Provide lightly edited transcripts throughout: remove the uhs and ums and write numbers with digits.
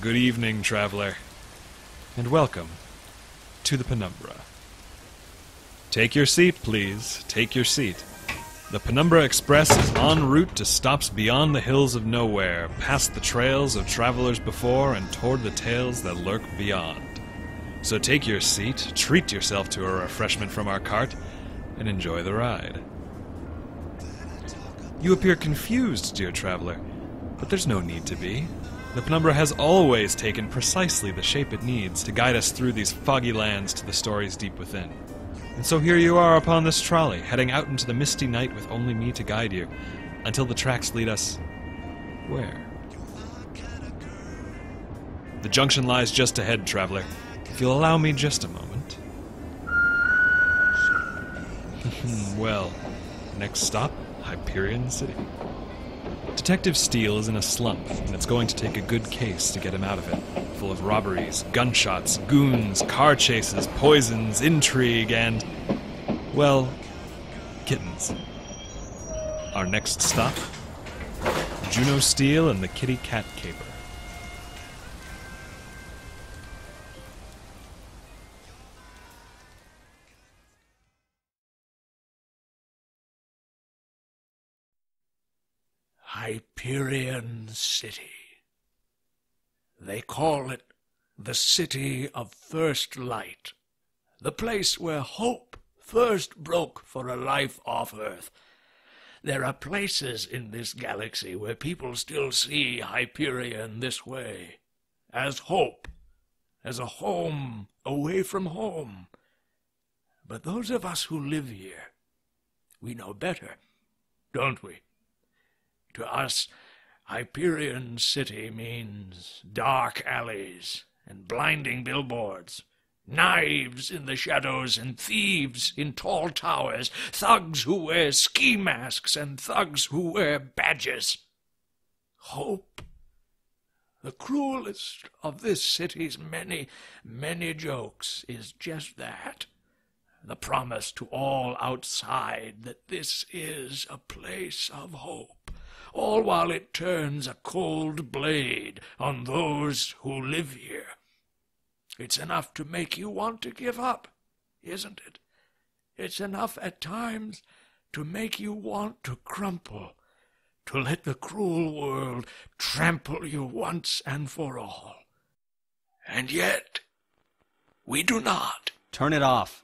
Good evening, traveler, and welcome to the Penumbra. Take your seat, please. Take your seat. The Penumbra Express is en route to stops beyond the hills of nowhere, past the trails of travelers before and toward the tales that lurk beyond. So take your seat, treat yourself to a refreshment from our cart, and enjoy the ride. You appear confused, dear traveler, but there's no need to be. The Penumbra has always taken precisely the shape it needs to guide us through these foggy lands to the stories deep within. And so here you are upon this trolley, heading out into the misty night with only me to guide you, until the tracks lead us... where? The junction lies just ahead, traveler. If you'll allow me just a moment. Well, next stop, Hyperion City. Detective Steele is in a slump, and it's going to take a good case to get him out of it. Full of robberies, gunshots, goons, car chases, poisons, intrigue, and... well, kittens. Our next stop? Juno Steele and the Kitty Cat Caper. Hyperion City. They call it the City of First Light, the place where hope first broke for a life off Earth. There are places in this galaxy where people still see Hyperion this way, as hope, as a home away from home. But those of us who live here, we know better, don't we? To us, Hyperion City means dark alleys and blinding billboards, knives in the shadows and thieves in tall towers, thugs who wear ski masks and thugs who wear badges. Hope, the cruelest of this city's many, many jokes, is just that. The promise to all outside that this is a place of hope, all while it turns a cold blade on those who live here. It's enough to make you want to give up, isn't it? It's enough at times to make you want to crumple, to let the cruel world trample you once and for all. And yet, we do not. Turn it off.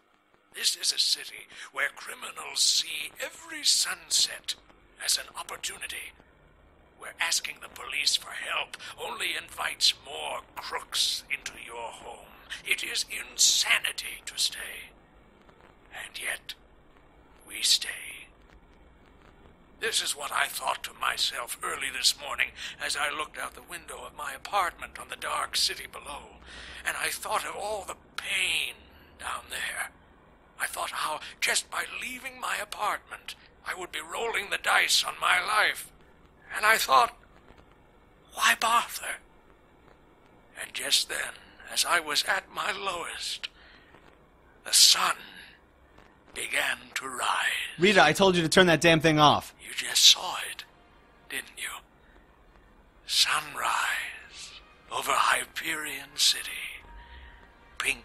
This is a city where criminals see every sunset as an opportunity, where asking the police for help only invites more crooks into your home. It is insanity to stay. And yet, we stay. This is what I thought to myself early this morning as I looked out the window of my apartment on the dark city below, and I thought of all the pain down there. I thought how, just by leaving my apartment, I would be rolling the dice on my life. And I thought, why bother? And just then, as I was at my lowest, the sun began to rise. Rita, I told you to turn that damn thing off. You just saw it, didn't you? Sunrise over Hyperion City. Pink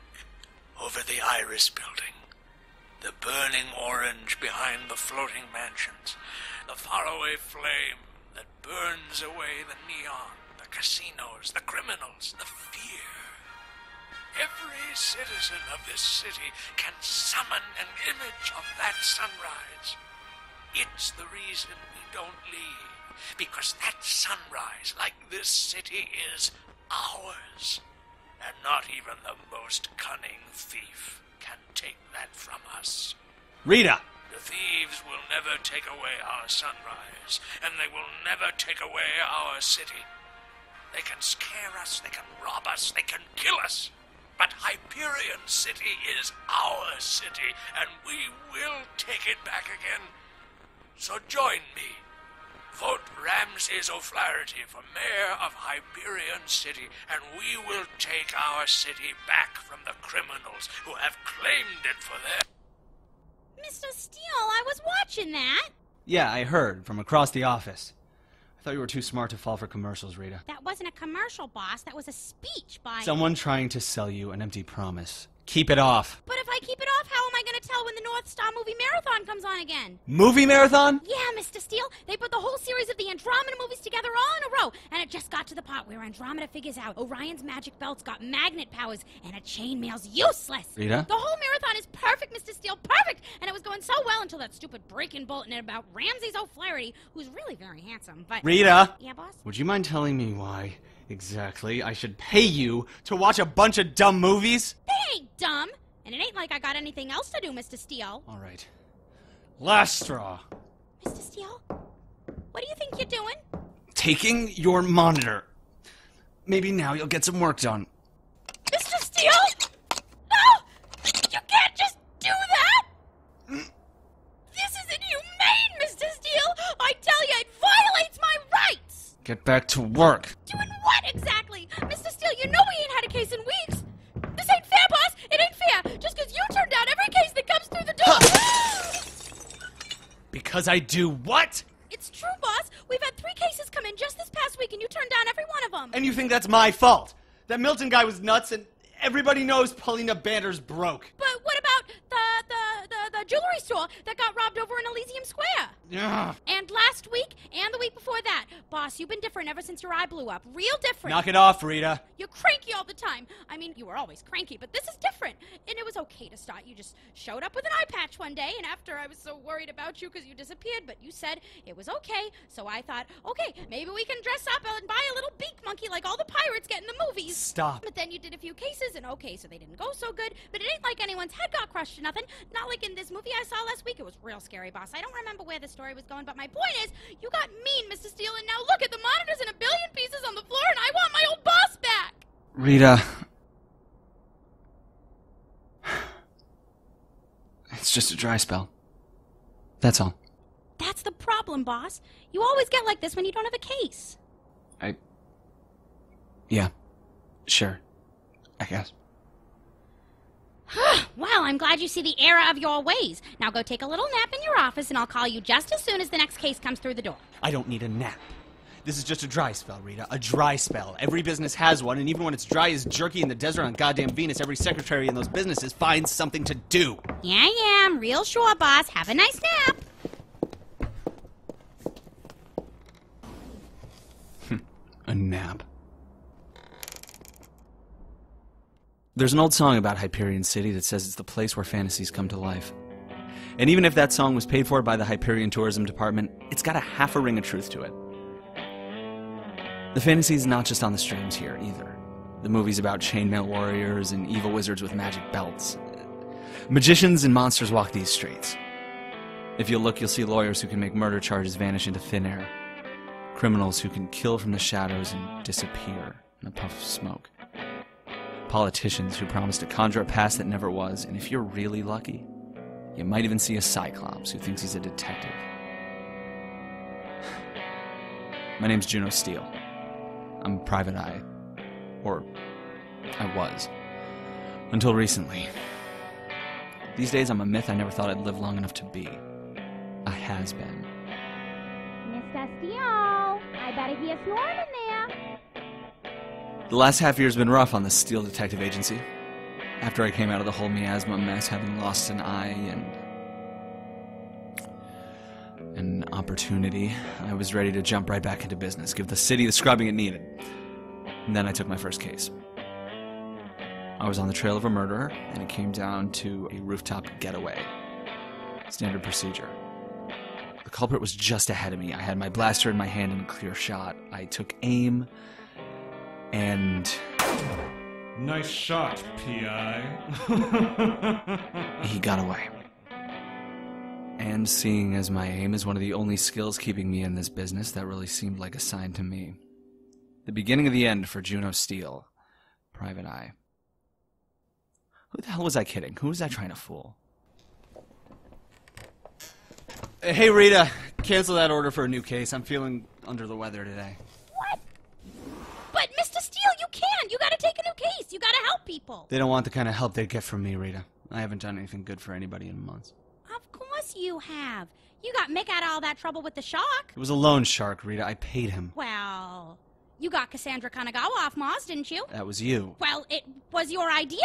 over the Iris Building. The burning orange behind the floating mansions, the faraway flame that burns away the neon, the casinos, the criminals, the fear. Every citizen of this city can summon an image of that sunrise. It's the reason we don't leave, because that sunrise, like this city, is ours, and not even the most cunning thief can take that from us. Rita! The thieves will never take away our sunrise, and they will never take away our city. They can scare us, they can rob us, they can kill us. But Hyperion City is our city, and we will take it back again. So join me. Vote Ramses O'Flaherty for mayor of Hyperion City, and we will take our city back from the criminals who have claimed it for their... Mr. Steele, I was watching that. Yeah, I heard from across the office. I thought you were too smart to fall for commercials, Rita. That wasn't a commercial, boss. That was a speech by... Someone trying to sell you an empty promise. Keep it off. But if I keep it off, how am I going to tell when the North Star Movie Marathon comes on again? Movie marathon? Yeah, Mr. Steele. They put the whole series of the Andromeda movies together all in a row, and it just got to the part where Andromeda figures out Orion's magic belt's got magnet powers, and a chainmail's useless. Rita? The whole marathon is perfect, Mr. Steele, perfect! And it was going so well until that stupid breaking bulletin about Ramses O'Flaherty, who's really very handsome, but... Rita? Yeah, boss? Would you mind telling me why, exactly, I should pay you to watch a bunch of dumb movies? They ain't dumb! And it ain't like I got anything else to do, Mr. Steele. All right. Last straw. Mr. Steele? What do you think you're doing? Taking your monitor. Maybe now you'll get some work done. Mr. Steele? No! You can't just do that! This isn't humane, Mr. Steele! I tell you, it violates my rights! Get back to work. Doing what exactly? Mr. Steele, you know we ain't had a case in weeks! This ain't fair, boss! It ain't fair! Just because you turned down every case that comes through the door! Because I do what? It's true, boss! We've had 3 cases come in just this past week and you turned down every one of them! And you think that's my fault? That Milton guy was nuts and everybody knows Paulina Bander's broke. But what about the jewelry store that got robbed over in Elysium Square? Ugh. And last week, and the week before that. Boss, you've been different ever since your eye blew up. Real different. Knock it off, Rita. You're cranky all the time. I mean, you were always cranky, but this is different. And it was okay to start. You just showed up with an eye patch one day, and after I was so worried about you because you disappeared, but you said it was okay. So I thought, okay, maybe we can dress up and buy a little beak monkey like all the pirates get in the movies. Stop. But then you did a few cases, and okay, so they didn't go so good. But it ain't like anyone's head got crushed or nothing. Not like in this movie I saw last week. It was real scary, boss. I don't remember where the story was going, but my point is, you got mean, Mr. Steele, and now look at the monitors in a billion pieces on the floor, and I want my old boss back! Rita. It's just a dry spell. That's all. That's the problem, boss. You always get like this when you don't have a case. Yeah. Sure. I guess. Well, I'm glad you see the error of your ways. Now go take a little nap in your office, and I'll call you just as soon as the next case comes through the door. I don't need a nap. This is just a dry spell, Rita. A dry spell. Every business has one, and even when it's dry as jerky in the desert on goddamn Venus, every secretary in those businesses finds something to do. Yeah, I'm real sure, boss. Have a nice nap. A nap. There's an old song about Hyperion City that says it's the place where fantasies come to life. And even if that song was paid for by the Hyperion Tourism Department, it's got a half a ring of truth to it. The fantasy's not just on the streams here, either. The movie's about chainmail warriors and evil wizards with magic belts. Magicians and monsters walk these streets. If you look, you'll see lawyers who can make murder charges vanish into thin air. Criminals who can kill from the shadows and disappear in a puff of smoke. Politicians who promise to conjure a past that never was, and if you're really lucky, you might even see a Cyclops who thinks he's a detective. My name's Juno Steele. I'm a private eye. Or, I was. Until recently. These days I'm a myth I never thought I'd live long enough to be. A has-been. Mr. Steele, I better hear snoring in there. The last half year's been rough on the Steele Detective Agency. After I came out of the whole miasma mess, having lost an eye and an opportunity, I was ready to jump right back into business, give the city the scrubbing it needed. And then I took my first case. I was on the trail of a murderer, and it came down to a rooftop getaway. Standard procedure. The culprit was just ahead of me. I had my blaster in my hand in a clear shot. I took aim, and... Nice shot, P.I. he got away. And seeing as my aim is one of the only skills keeping me in this business, that really seemed like a sign to me. The beginning of the end for Juno Steele. Private eye. Who the hell was I kidding? Who was I trying to fool? Hey, Rita. Cancel that order for a new case. I'm feeling under the weather today. What? But, Mr. Steele, you can't. You gotta take a new case. You gotta help people. They don't want the kind of help they'd get from me, Rita. I haven't done anything good for anybody in months. Of course you have. You got Mick out of all that trouble with the shark. It was a loan shark, Rita. I paid him. Well, you got Cassandra Kanagawa off Mars, didn't you? That was you. Well, it was your idea,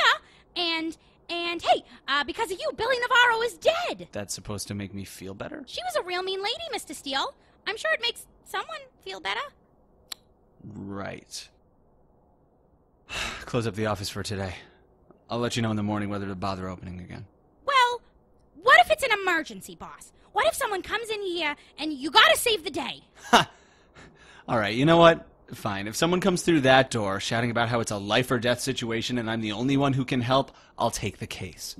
and hey, because of you, Billy Navarro is dead. That's supposed to make me feel better? She was a real mean lady, Mr. Steele. I'm sure it makes someone feel better. Right. Close up the office for today. I'll let you know in the morning whether to bother opening again. Well, what if it's an emergency, boss? What if someone comes in here and you gotta save the day? Ha! Alright, you know what? Fine. If someone comes through that door shouting about how it's a life or death situation and I'm the only one who can help, I'll take the case.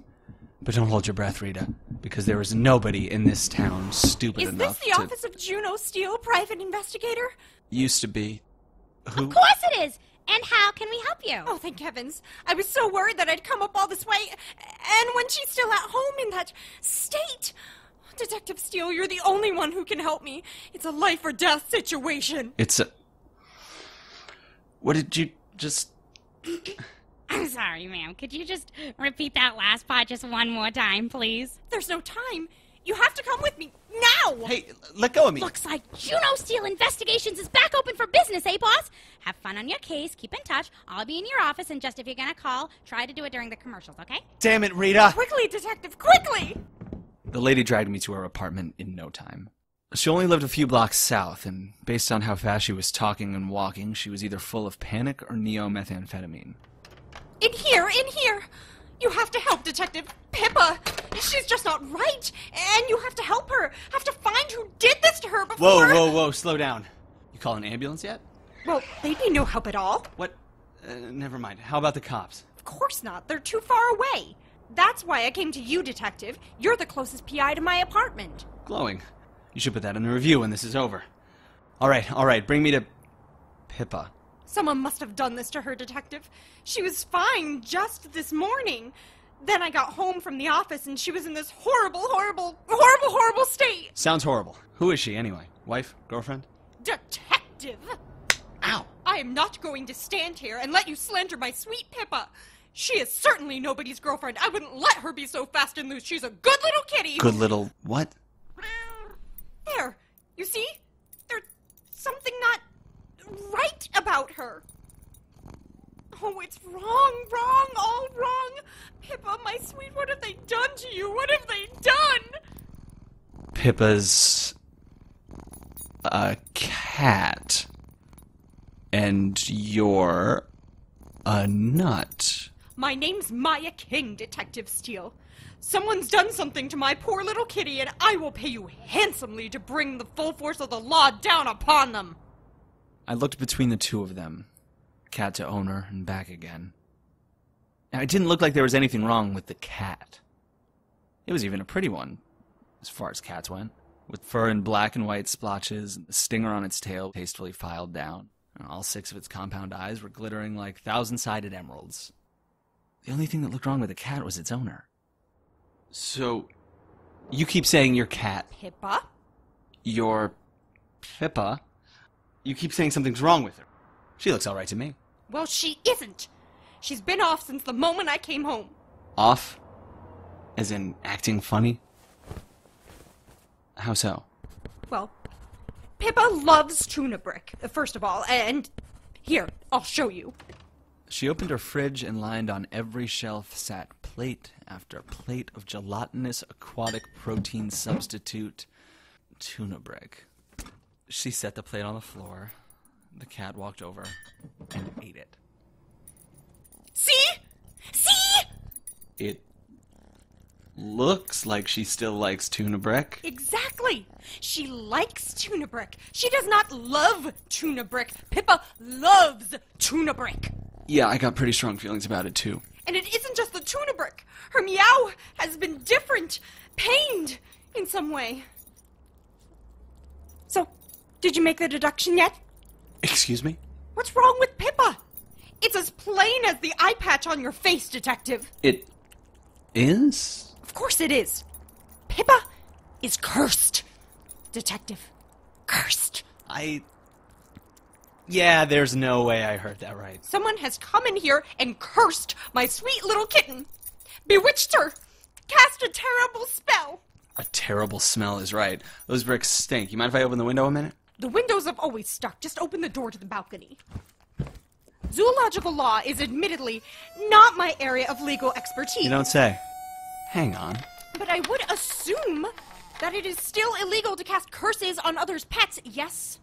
But don't hold your breath, Rita, because there is nobody in this town stupid Is enough this the office of Juno Steele, private investigator? Used to be. Who? Of course it is! And how can we help you? Oh, thank heavens. I was so worried that I'd come up all this way, and when she's still at home in that state. Detective Steele, you're the only one who can help me. It's a life or death situation. It's a... What did you just... I'm sorry, ma'am. Could you just repeat that last part just one more time, please? There's no time. You have to come with me now. Hey, let go of me. Looks like Juno Steele Investigations is back open for business, eh, boss? Have fun on your case. Keep in touch. I'll be in your office, and just if you're gonna call, try to do it during the commercials, okay? Damn it, Rita! Quickly, detective, quickly! The lady dragged me to her apartment in no time. She only lived a few blocks south, and based on how fast she was talking and walking, she was either full of panic or neo-methamphetamine. In here, in here. You have to help, Detective. Pippa, she's just not right, and you have to help her. Have to find who did this to her before... Whoa, slow down. You call an ambulance yet? Well, they'd be no help at all. What? Never mind. How about the cops? Of course not. They're too far away. That's why I came to you, Detective. You're the closest PI to my apartment. Glowing. You should put that in the review when this is over. All right, bring me to Pippa. Someone must have done this to her, Detective. She was fine just this morning. Then I got home from the office and she was in this horrible state. Sounds horrible. Who is she, anyway? Wife? Girlfriend? Detective! Ow! I am not going to stand here and let you slander my sweet Pippa. She is certainly nobody's girlfriend. I wouldn't let her be so fast and loose. She's a good little kitty. Good little... what? There. You see? There's something not right about her. Oh, it's wrong, all wrong. Pippa, my sweet, what have they done to you? What have they done? Pippa's... a cat. And you're... a nut. My name's Maya King, Detective Steele. Someone's done something to my poor little kitty, and I will pay you handsomely to bring the full force of the law down upon them. I looked between the two of them, cat to owner and back again. Now, it didn't look like there was anything wrong with the cat. It was even a pretty one, as far as cats went, with fur in black and white splotches, and the stinger on its tail tastefully filed down. And all 6 of its compound eyes were glittering like 1,000-sided emeralds. The only thing that looked wrong with the cat was its owner. So, you keep saying your cat... Pippa? Your... Pippa? You keep saying something's wrong with her. She looks all right to me. Well, she isn't. She's been off since the moment I came home. Off? As in acting funny? How so? Well, Pippa loves tuna brick, first of all, and... Here, I'll show you. She opened her fridge and lined on every shelf sat plate after plate of gelatinous aquatic protein substitute tuna brick. She set the plate on the floor. The cat walked over and ate it. See? See? It looks like she still likes tuna brick. Exactly. She likes tuna brick. She does not love tuna brick. Pippa loves tuna brick. Yeah, I got pretty strong feelings about it, too. And it isn't just the tuna brick. Her meow has been different, pained in some way. So, did you make the deduction yet? Excuse me? What's wrong with Pippa? It's as plain as the eye patch on your face, Detective. It is? Of course it is. Pippa is cursed. Detective, cursed. Yeah, there's no way I heard that right. Someone has come in here and cursed my sweet little kitten. Bewitched her. Cast a terrible spell. A terrible smell is right. Those bricks stink. You mind if I open the window a minute? The windows have always stuck. Just open the door to the balcony. Zoological law is admittedly not my area of legal expertise. You don't say. Hang on. But I would assume that it is still illegal to cast curses on others' pets, yes?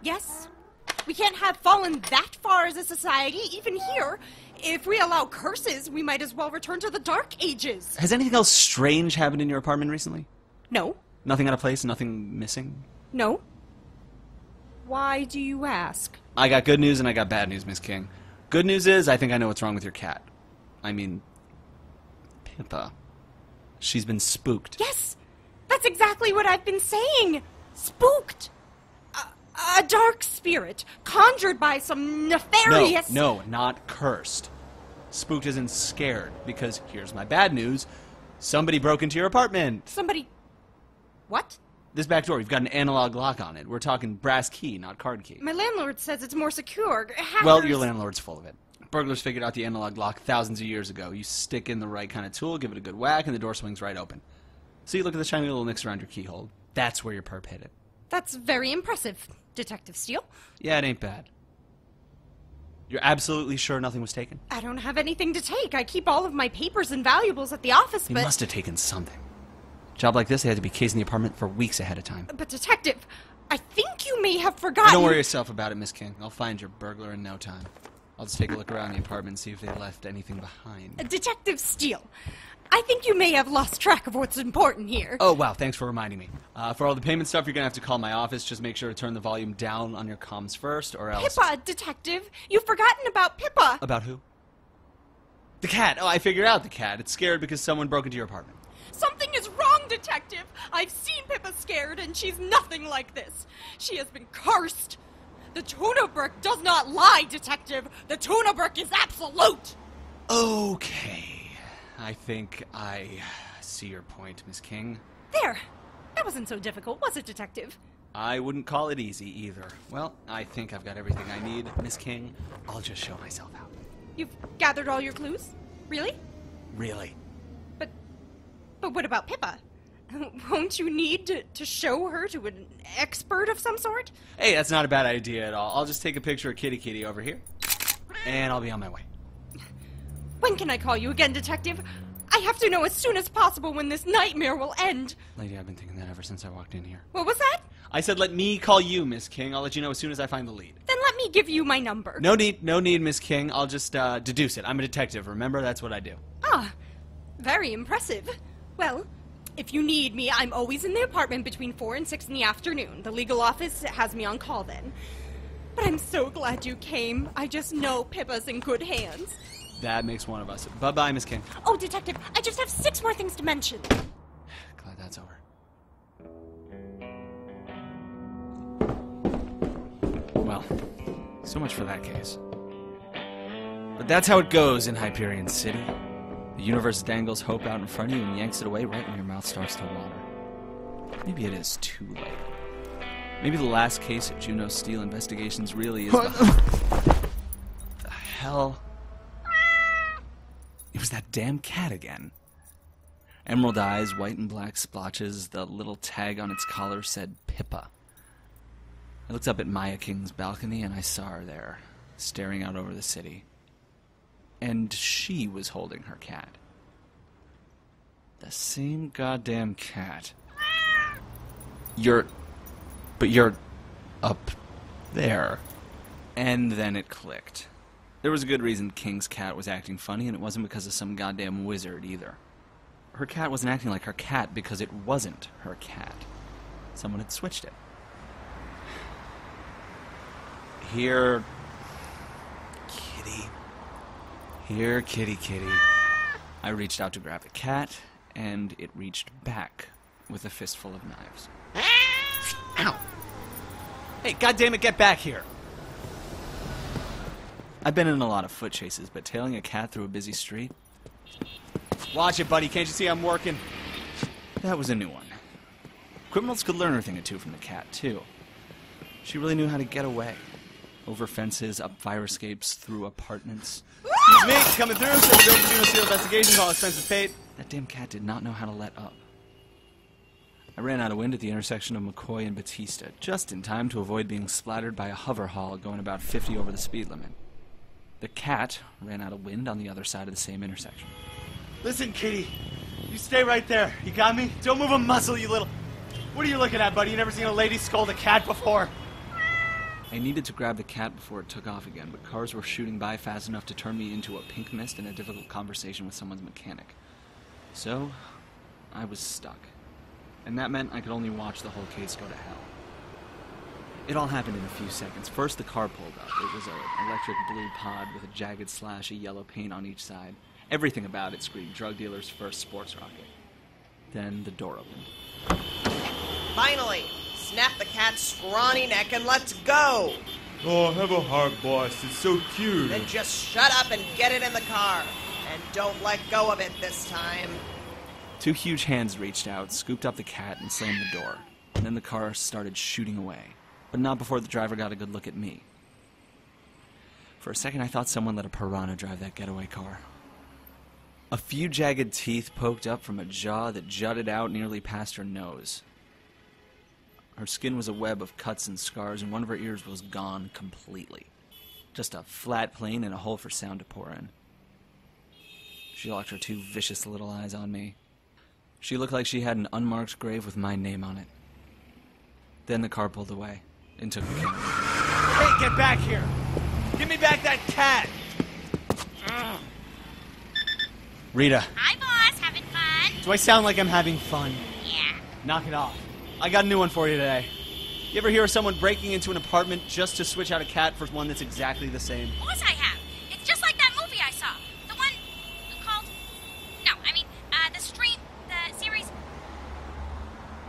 Yes? We can't have fallen that far as a society, even here. If we allow curses, we might as well return to the Dark Ages. Has anything else strange happened in your apartment recently? No. Nothing out of place? Nothing missing? No. Why do you ask? I got good news and I got bad news, Miss King. Good news is I think I know what's wrong with your cat. I mean, Pippa. She's been spooked. Yes! That's exactly what I've been saying! Spooked! A dark spirit conjured by some nefarious... No, not cursed. Spooked isn't scared, because here's my bad news. Somebody broke into your apartment. Somebody... What? This back door, you've got an analog lock on it. We're talking brass key, not card key. My landlord says it's more secure. Hackers... Well, your landlord's full of it. Burglars figured out the analog lock thousands of years ago. You stick in the right kind of tool, give it a good whack, and the door swings right open. See, look at the shiny little nicks around your keyhole. That's where your perp hit it. That's very impressive, Detective Steele. Yeah, it ain't bad. You're absolutely sure nothing was taken? I don't have anything to take. I keep all of my papers and valuables at the office, They but... must have taken something. Job like this, they had to be casing the apartment for weeks ahead of time. But, Detective, I think you may have forgotten... Don't worry yourself about it, Miss King. I'll find your burglar in no time. I'll just take a look around the apartment and see if they left anything behind. Detective Steele, I think you may have lost track of what's important here. Oh, wow, thanks for reminding me. For all the payment stuff, you're going to have to call my office. Just make sure to turn the volume down on your comms first, or else... Pippa, Detective! You've forgotten about Pippa! About who? The cat! Oh, I figured out the cat. It's scared because someone broke into your apartment. Something is wrong, Detective! I've seen Pippa scared, and she's nothing like this. She has been cursed. The tuna brick does not lie, Detective. The tuna brick is absolute! Okay. I think I see your point, Miss King. There. That wasn't so difficult, was it, Detective? I wouldn't call it easy, either. Well, I think I've got everything I need, Miss King. I'll just show myself out. You've gathered all your clues? Really? Really? But what about Pippa? Won't you need to show her to an expert of some sort? Hey, that's not a bad idea at all. I'll just take a picture of Kitty Kitty over here, and I'll be on my way. When can I call you again, Detective? I have to know as soon as possible when this nightmare will end. Lady, I've been thinking that ever since I walked in here. What was that? I said let me call you, Miss King. I'll let you know as soon as I find the lead. Then let me give you my number. No need, Miss King. I'll just deduce it. I'm a detective, remember? That's what I do. Ah, very impressive. Well, if you need me, I'm always in the apartment between 4 and 6 in the afternoon. The legal office has me on call then. But I'm so glad you came. I just know Pippa's in good hands. That makes one of us. Bye-bye, Miss King. Oh, Detective, I just have 6 more things to mention. Glad that's over. Well, so much for that case. But that's how it goes in Hyperion City. The universe dangles hope out in front of you and yanks it away right when your mouth starts to water. Maybe it is too late. Maybe the last case of Juno Steel Investigations really is the hell? It was that damn cat again. Emerald eyes, white and black splotches, the little tag on its collar said Pippa. I looked up at Maya King's balcony and I saw her there, staring out over the city. And she was holding her cat. The same goddamn cat. You're up there. And then it clicked. There was a good reason King's cat was acting funny, and it wasn't because of some goddamn wizard either. Her cat wasn't acting like her cat because it wasn't her cat. Someone had switched it. Here, kitty. Here, kitty, kitty. I reached out to grab the cat, and it reached back with a fistful of knives. Ow! Hey, goddammit, get back here! I've been in a lot of foot chases, but tailing a cat through a busy street? Watch it, buddy. Can't you see I'm working? That was a new one. Criminals could learn a thing or two from the cat, too. She really knew how to get away. Over fences, up fire escapes, through apartments. Excuse me, coming through. So Juno Steel Investigations, all expenses paid. That damn cat did not know how to let up. I ran out of wind at the intersection of McCoy and Batista, just in time to avoid being splattered by a hover haul going about 50 over the speed limit. The cat ran out of wind on the other side of the same intersection. Listen, kitty. You stay right there. You got me? Don't move a muscle, you little... What are you looking at, buddy? You never seen a lady scold a cat before? I needed to grab the cat before it took off again, but cars were shooting by fast enough to turn me into a pink mist and a difficult conversation with someone's mechanic. So, I was stuck. And that meant I could only watch the whole case go to hell. It all happened in a few seconds. First, the car pulled up. It was an electric blue pod with a jagged slash of yellow paint on each side. Everything about it screamed drug dealer's first sports rocket. Then the door opened. Finally! Snap the cat's scrawny neck and let's go! Oh, have a heart, boss. It's so cute. Then just shut up and get it in the car. And don't let go of it this time. Two huge hands reached out, scooped up the cat, and slammed the door. And then the car started shooting away. But not before the driver got a good look at me. For a second, I thought someone let a piranha drive that getaway car. A few jagged teeth poked up from a jaw that jutted out nearly past her nose. Her skin was a web of cuts and scars, and one of her ears was gone completely. Just a flat plane and a hole for sound to pour in. She locked her two vicious little eyes on me. She looked like she had an unmarked grave with my name on it. Then the car pulled away and took the camera. Hey, get back here! Give me back that cat! Rita. Hi, boss. Having fun? Do I sound like I'm having fun? Yeah. Knock it off. I got a new one for you today. You ever hear of someone breaking into an apartment just to switch out a cat for one that's exactly the same? Of course I have. It's just like that movie I saw. The one called... No, I mean, the series...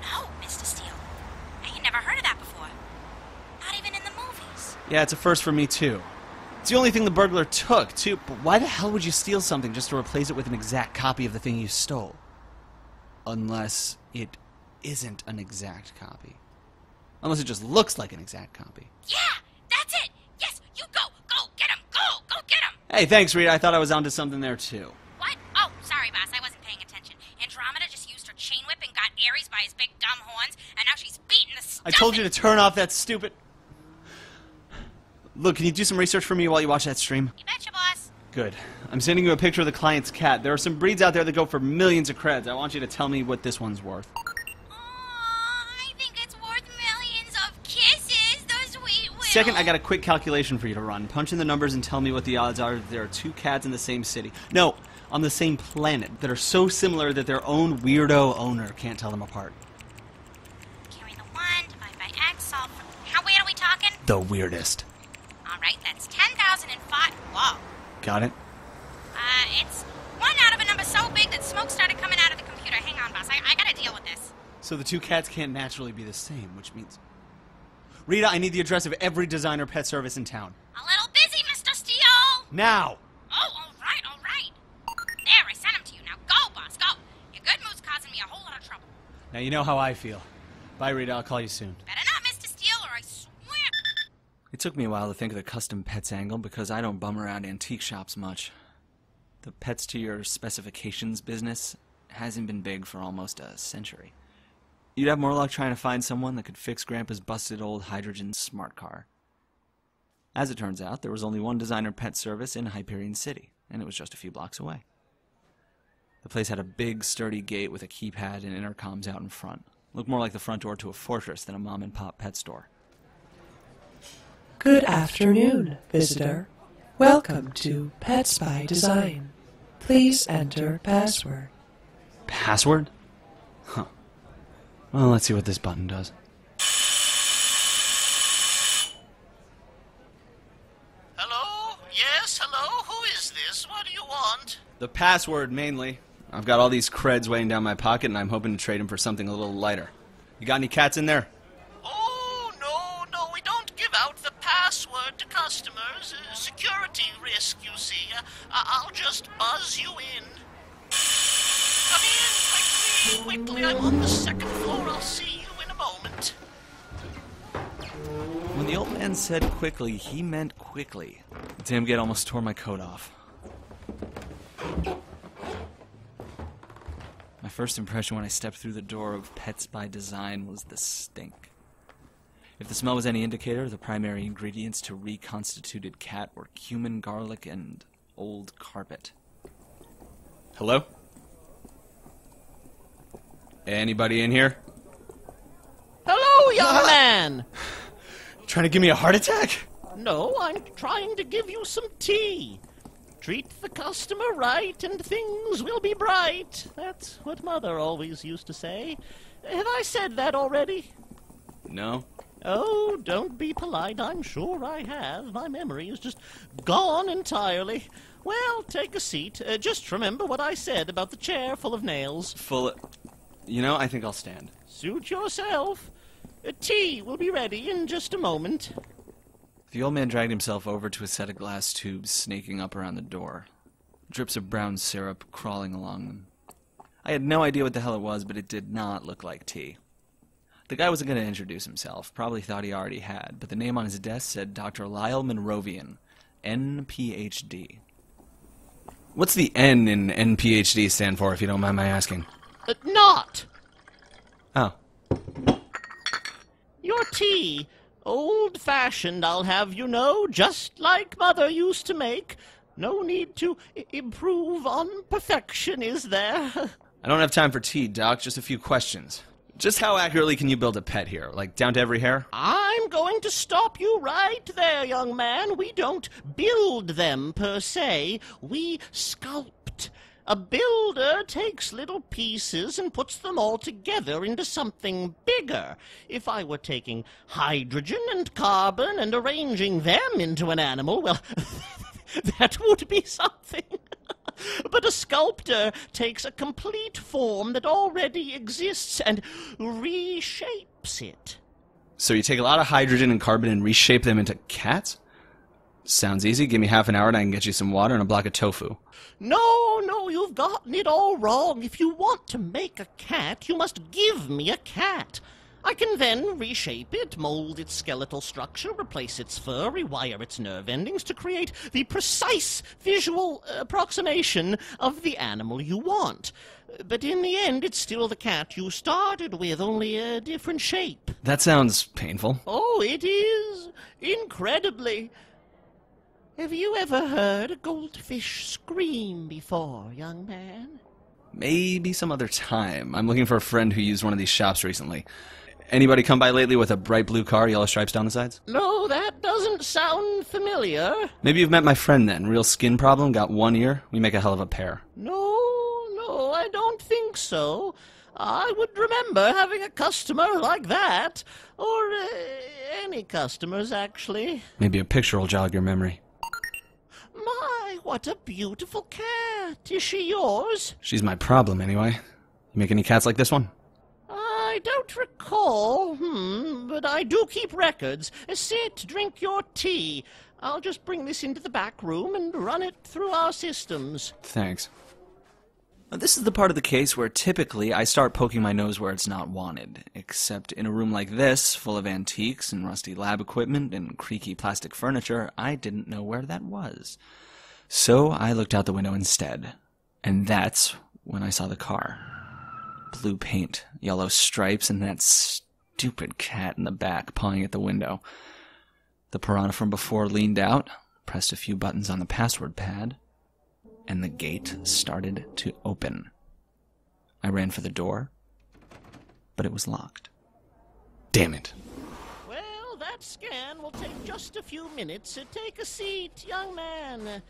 No, Mr. Steele. I ain't never heard of that before. Not even in the movies. Yeah, it's a first for me, too. It's the only thing the burglar took, too. But why the hell would you steal something just to replace it with an exact copy of the thing you stole? Unless it isn't an exact copy. Unless it just looks like an exact copy. Yeah, that's it. Yes, you go. Go, get him. Go get him. Hey, thanks, Rita. I thought I was onto something there, too. What? Oh, sorry, boss. I wasn't paying attention. Andromeda just used her chain whip and got Ares by his big dumb horns, and now she's beating the stuff. I told you to turn off that stupid... Look, can you do some research for me while you watch that stream? You betcha, boss. Good. I'm sending you a picture of the client's cat. There are some breeds out there that go for millions of creds. I want you to tell me what this one's worth. I think it's worth millions of kisses, the sweet will. Second, I got a quick calculation for you to run. Punch in the numbers and tell me what the odds are that there are two cats in the same city. No, on the same planet, that are so similar that their own weirdo owner can't tell them apart. Carry the 1, divide by X, solve for... How weird are we talking? The weirdest. All right, that's 10,005. Whoa. Got it? It's 1 out of a number so big that smoke started coming out of the computer. Hang on, boss. I gotta deal with this. So the two cats can't naturally be the same, which means... Rita, I need the address of every designer pet service in town. A little busy, Mr. Steele. Now! Oh, all right. There, I sent him to you. Now go, boss, go. Your good mood's causing me a whole lot of trouble. Now you know how I feel. Bye, Rita. I'll call you soon. Better not, Mr. Steele, or I swear... It took me a while to think of the custom pets angle because I don't bum around antique shops much. The pets to your specifications business hasn't been big for almost a century. You'd have more luck trying to find someone that could fix Grandpa's busted old hydrogen smart car. As it turns out, there was only one designer pet service in Hyperion City, and it was just a few blocks away. The place had a big, sturdy gate with a keypad and intercoms out in front. Looked more like the front door to a fortress than a mom-and-pop pet store. Good afternoon, visitor. Welcome to Pets by Design. Please enter password. Password? Huh. Well, let's see what this button does. Hello? Yes, hello? Who is this? What do you want? The password, mainly. I've got all these creds weighing down my pocket, and I'm hoping to trade them for something a little lighter. You got any cats in there? Oh, no, we don't give out the password to customers. Security risk, you see. I'll just buzz you in. Come in, quickly. I'm on the second floor. I'll see you in a moment. When the old man said quickly, he meant quickly. The damn gate almost tore my coat off. My first impression when I stepped through the door of Pets by Design was the stink. If the smell was any indicator, the primary ingredients to reconstituted cat were cumin, garlic, and old carpet. Hello? Anybody in here? Hello, young man! Trying to give me a heart attack? No, I'm trying to give you some tea. Treat the customer right and things will be bright. That's what Mother always used to say. Have I said that already? No. Oh, don't be polite. I'm sure I have. My memory is just gone entirely. Well, take a seat. Just remember what I said about the chair full of nails. I think I'll stand. Suit yourself. Tea will be ready in just a moment. The old man dragged himself over to a set of glass tubes snaking up around the door. Drips of brown syrup crawling along them. I had no idea what the hell it was, but it did not look like tea. The guy wasn't going to introduce himself. Probably thought he already had, but the name on his desk said Dr. Lyle Monrovian, N.Ph.D. What's the N in N.Ph.D. stand for, if you don't mind my asking? Not! Oh. Your tea. Old-fashioned, I'll have you know, just like Mother used to make. No need to improve on perfection, is there? I don't have time for tea, Doc. Just a few questions. Just how accurately can you build a pet here? Like, down to every hair? I'm going to stop you right there, young man. We don't build them, per se. We sculpt. A builder takes little pieces and puts them all together into something bigger. If I were taking hydrogen and carbon and arranging them into an animal, well, that would be something. But a sculptor takes a complete form that already exists and reshapes it. So you take a lot of hydrogen and carbon and reshape them into cats? Sounds easy. Give me half an hour and I can get you some water and a block of tofu. No, you've gotten it all wrong. If you want to make a cat, you must give me a cat. I can then reshape it, mold its skeletal structure, replace its fur, rewire its nerve endings to create the precise visual approximation of the animal you want. But in the end, it's still the cat you started with, only a different shape. That sounds painful. Oh, it is. Incredibly. Have you ever heard a goldfish scream before, young man? Maybe some other time. I'm looking for a friend who used one of these shops recently. Anybody come by lately with a bright blue car, yellow stripes down the sides? No, that doesn't sound familiar. Maybe you've met my friend then. Real skin problem, got one ear. We make a hell of a pair. No, I don't think so. I would remember having a customer like that. Or any customers, actually. Maybe a picture will jog your memory. My, what a beautiful cat. Is she yours? She's my problem, anyway. You make any cats like this one? I don't recall, but I do keep records. Sit, drink your tea. I'll just bring this into the back room and run it through our systems. Thanks. Now, this is the part of the case where typically I start poking my nose where it's not wanted. Except in a room like this, full of antiques and rusty lab equipment and creaky plastic furniture, I didn't know where that was. So I looked out the window instead. And that's when I saw the car. Blue paint, yellow stripes, and that stupid cat in the back pawing at the window. The piranha from before leaned out, pressed a few buttons on the password pad, and the gate started to open. I ran for the door, but it was locked. Damn it. Well, that scan will take just a few minutes. Take a seat, young man.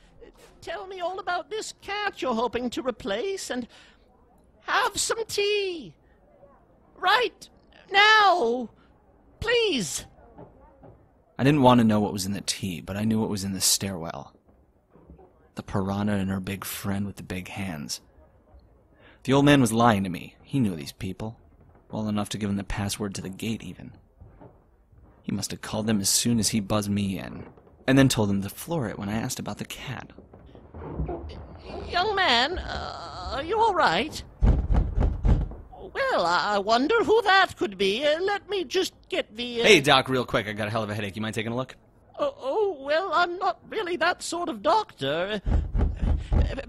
Tell me all about this cat you're hoping to replace, and have some tea. Right now. Please. I didn't want to know what was in the tea, but I knew what was in the stairwell. The piranha and her big friend with the big hands. The old man was lying to me. He knew these people. Well enough to give him the password to the gate, even. He must have called them as soon as he buzzed me in, and then told them to floor it when I asked about the cat. Young man, are you all right? Well, I wonder who that could be. Let me just get the... Hey, Doc, real quick. I got a hell of a headache. You mind taking a look? Oh, well, I'm not really that sort of doctor.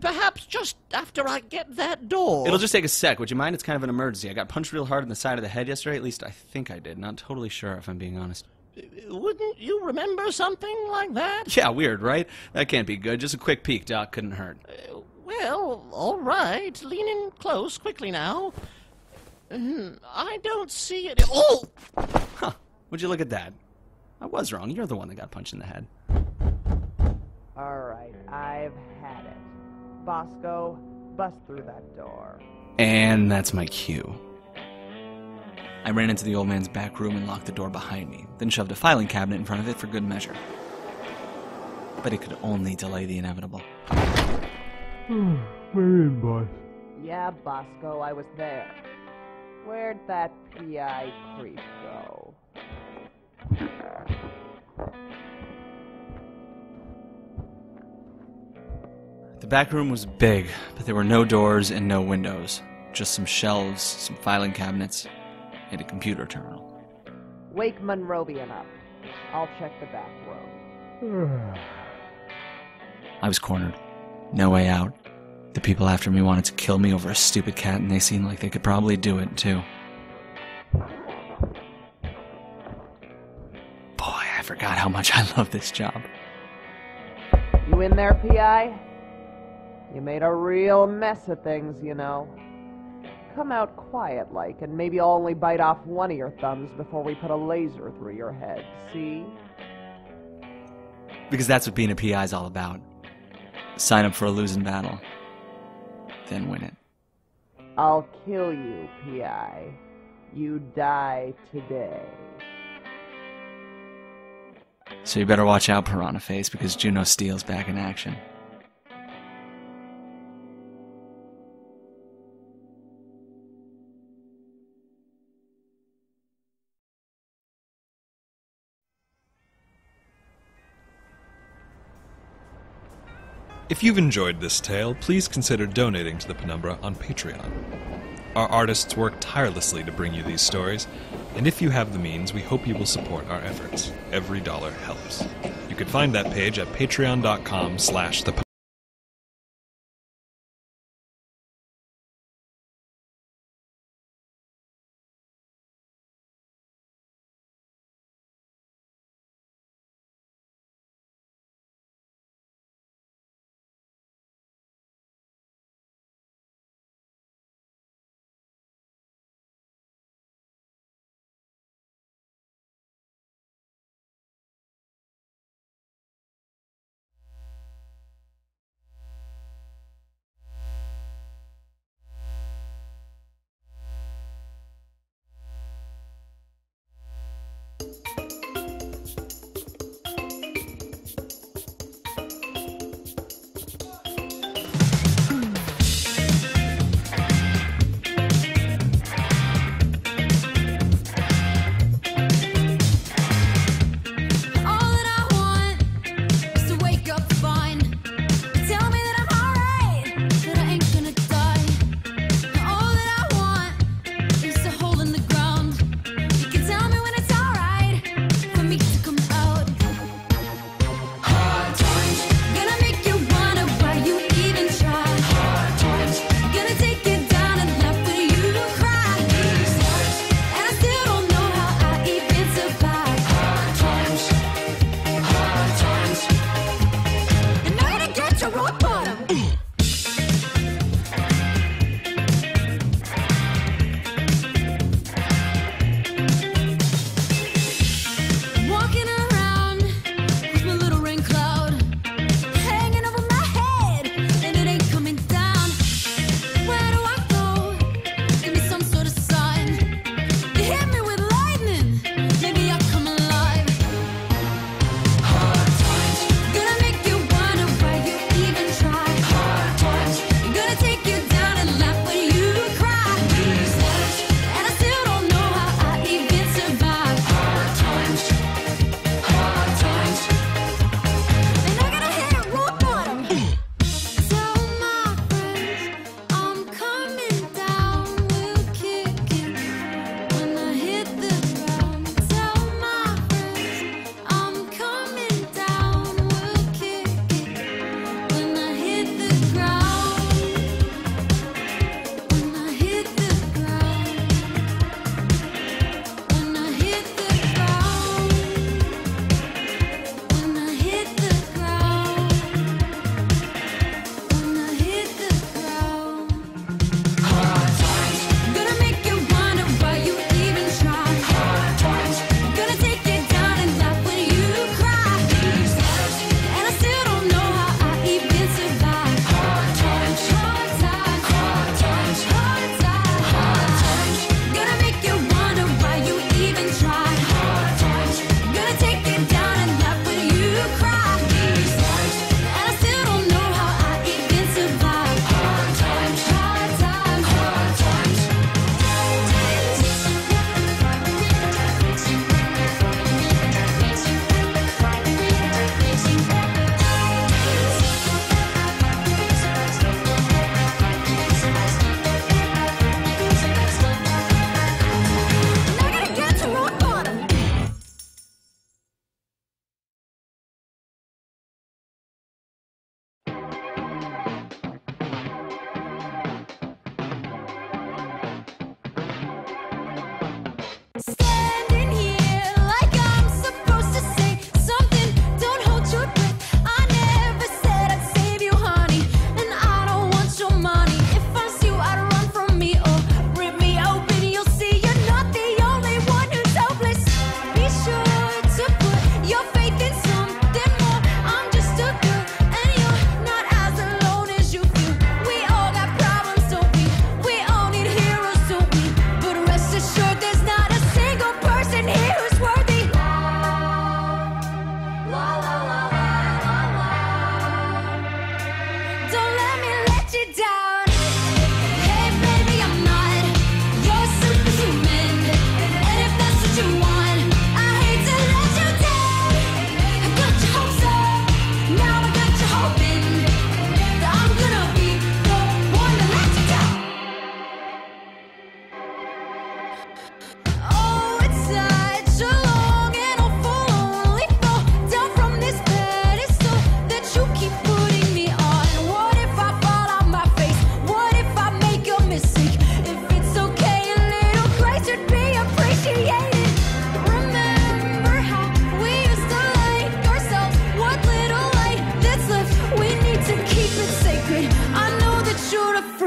Perhaps just after I get that door. It'll just take a sec. Would you mind? It's kind of an emergency. I got punched real hard in the side of the head yesterday. At least I think I did. Not totally sure, if I'm being honest. Wouldn't you remember something like that? Yeah, weird, right? That can't be good. Just a quick peek, Doc. Couldn't hurt. Well, all right. Lean in close quickly now. I don't see it. Oh! Huh. Would you look at that? I was wrong. You're the one that got punched in the head. All right, I've had it. Bosco, bust through that door. And that's my cue. I ran into the old man's back room and locked the door behind me, then shoved a filing cabinet in front of it for good measure. But it could only delay the inevitable. We're in, boss. Yeah, Bosco, I was there. Where'd that PI creep go? The back room was big, but there were no doors and no windows. Just some shelves, some filing cabinets, and a computer terminal. Wake Monrovian up. I'll check the back room. I was cornered. No way out. The people after me wanted to kill me over a stupid cat, and they seemed like they could probably do it, too. Boy, I forgot how much I love this job. You in there, PI? You made a real mess of things, you know. Come out quiet-like, and maybe I'll only bite off one of your thumbs before we put a laser through your head, see? Because that's what being a PI is all about. Sign up for a losing battle, then win it. I'll kill you, PI. You die today. So you better watch out, Piranha Face, because Juno Steel's back in action. If you've enjoyed this tale, please consider donating to the Penumbra on Patreon. Our artists work tirelessly to bring you these stories, and if you have the means, we hope you will support our efforts. Every dollar helps. You can find that page at patreon.com/the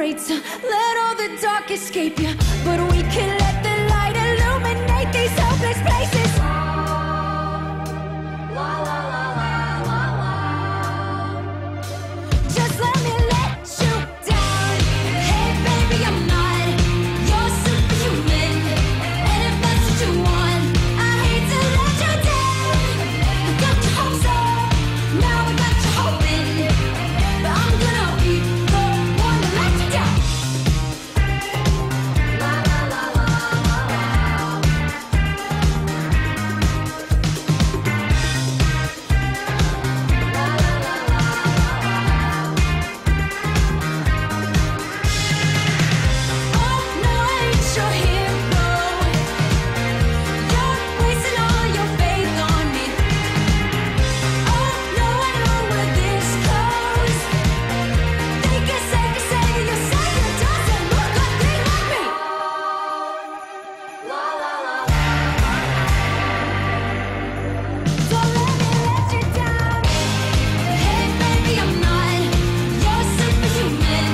great to let all the dark escape you, but we can let the light illuminate these hopeless places. La, la, la, la, la, la. Just let me let you down. Hey baby, I'm not your superhuman, and if that's what you want, I hate to let you down. I got your hopes up, now I got you hoping, but I'm gonna be the one to let you down. La la la la la la. La la la la la la. Oh no, I ain't your hero. You're wasting all your faith on me. Oh no, I know where this goes. They can say you doesn't look a thing like me. La la la la. Don't let me let you down. Hey baby, I'm not your superhuman,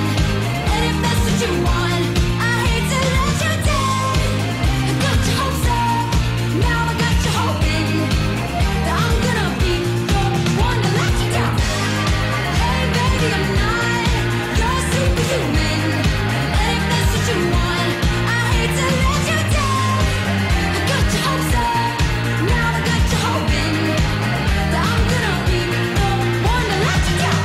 and if that's what you want, I hate to let you down. I got your hopes up, now I got you hoping that I'm gonna be the one to let you down. Hey baby, I'm not your superhuman, and if that's what you want, I hate to let you down. I got your hopes up, now I got you hoping that I'm gonna be the one to let you down.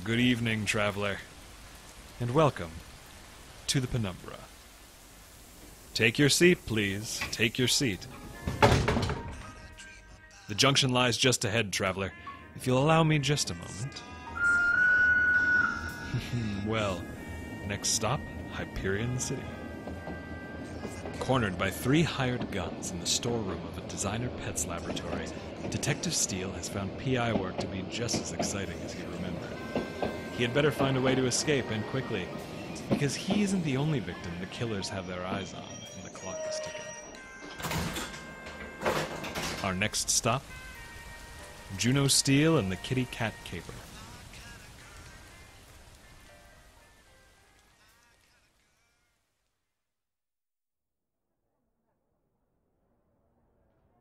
Good evening, traveler, and welcome to the Penumbra. Take your seat, please. Take your seat. The junction lies just ahead, traveler. If you'll allow me just a moment. Well, next stop, Hyperion City. Cornered by 3 hired guns in the storeroom of a designer pets laboratory, Detective Steele has found PI work to be just as exciting as he remembered. He had better find a way to escape, and quickly, because he isn't the only victim the killers have their eyes on, and the clock is ticking. Our next stop, Juno Steele and the Kitty Cat Caper.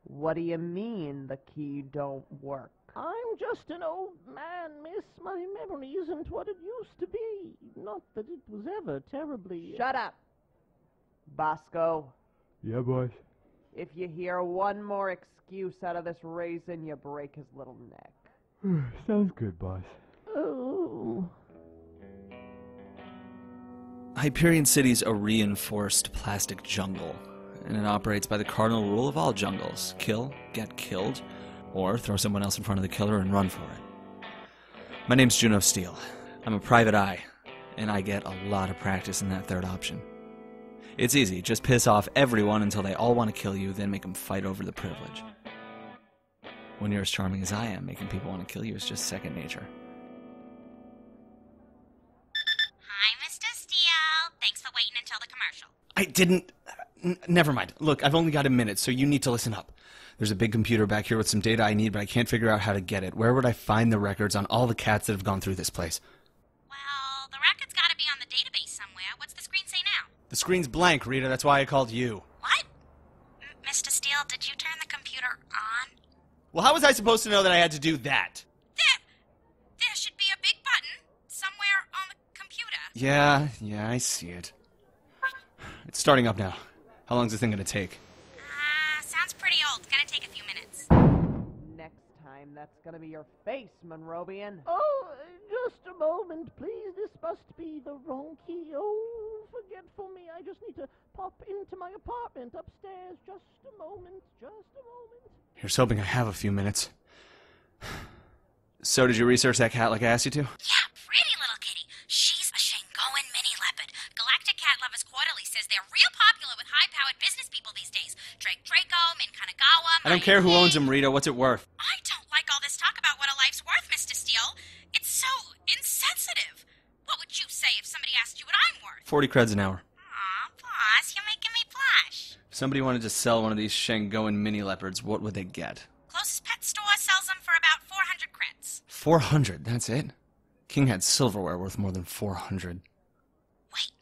What do you mean the key don't work? I'm just an old man, miss. My memory isn't what it used to be. Not that it was ever terribly... Shut up! Bosco, Yeah, boss. if you hear one more excuse out of this raisin, you break his little neck. Sounds good, boss. Oh... Hyperion City's a reinforced plastic jungle, and it operates by the cardinal rule of all jungles: kill, get killed, or throw someone else in front of the killer and run for it. My name's Juno Steele. I'm a private eye, and I get a lot of practice in that third option. It's easy, just piss off everyone until they all want to kill you, then make them fight over the privilege. When you're as charming as I am, making people want to kill you is just second nature. Hi, Mr. Steele. Thanks for waiting until the commercial. I didn't... never mind. Look, I've only got a minute, so you need to listen up. There's a big computer back here with some data I need, but I can't figure out how to get it. Where would I find the records on all the cats that have gone through this place? Well, the record's gotta be on the database somewhere. What's the screen say now? The screen's blank, Rita. That's why I called you. What? Mr. Steele, did you turn the computer on? Well, how was I supposed to know that I had to do that? There should be a big button somewhere on the computer. Yeah, I see it. It's starting up now. How long's the thing gonna take? Sounds pretty old. It's gonna take a few minutes. Next time, that's gonna be your face, Monrovian. Oh, just a moment, please. This must be the wrong key. Oh, forget for me. I just need to pop into my apartment upstairs. Just a moment. Here's hoping I have a few minutes. So, did you research that cat like I asked you to? Yeah, pretty little kitty. She's a Shangoan mini leopard. Galactic Cat Lovers Quarterly says they're real popular with high-powered business people these days. Drake Draco, Min Kanagawa... I don't care who owns him, Rita. What's it worth? I don't like all this talk about what a life's worth, Mr. Steele. It's so insensitive. What would you say if somebody asked you what I'm worth? 40 creds an hour. Aw, boss, you're making me blush. If somebody wanted to sell one of these Shangoan mini leopards, what would they get? Closest pet store sells them for about 400 creds. 400, that's it? King had silverware worth more than 400. Wait,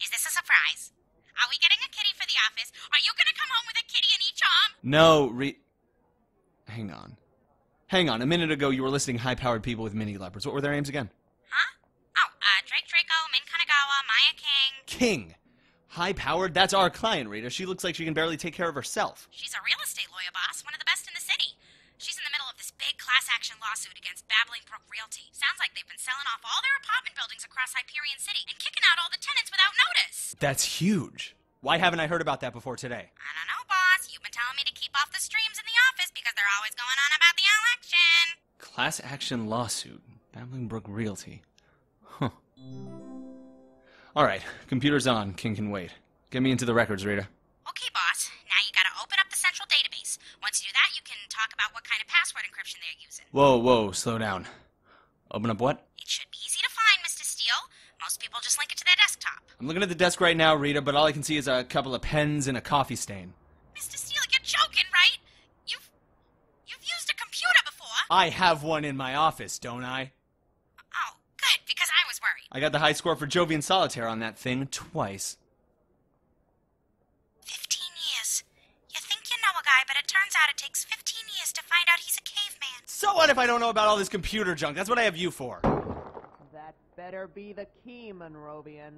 is this a surprise? Are we getting a kitty for the office? Are you gonna come home with a kitty in each arm? No, Hang on. A minute ago, you were listing high-powered people with mini leopards. What were their names again? Huh? Oh, Drake Draco, Min Kanagawa, Maya King. King. High-powered? That's our client, Rita. She looks like she can barely take care of herself. She's a real estate lawyer, boss. One of the best in the city. She's in the middle of this big class action lawsuit against Babbling Brook Realty. Sounds like they've been selling off all their apartment buildings across Hyperion City and kicking out all the tenants without notice. That's huge. Why haven't I heard about that before today? I don't know, boss. You've been telling me to keep off the streams in the office because they're always going on about the election. Class action lawsuit. Babbling Brook Realty. Huh. All right. Computer's on. King can wait. Get me into the records, Rita. Okay, boss. Now you gotta open up the central database. Once you do that, you can talk about what kind of password encryption they're using. Whoa. Slow down. Open up what? It should be easy to find, Mr. Steele. Most people just link it to their desktop. I'm looking at the desk right now, Rita, but all I can see is a couple of pens and a coffee stain. Mr. Steele, you're joking, right? You've used a computer before. I have one in my office, don't I? Oh, good, because I was worried. I got the high score for Jovian Solitaire on that thing twice. 15 years. You think you know a guy, but it turns out it takes 15 years to find out he's a caveman. So what if I don't know about all this computer junk? That's what I have you for. That better be the key, Monrovian.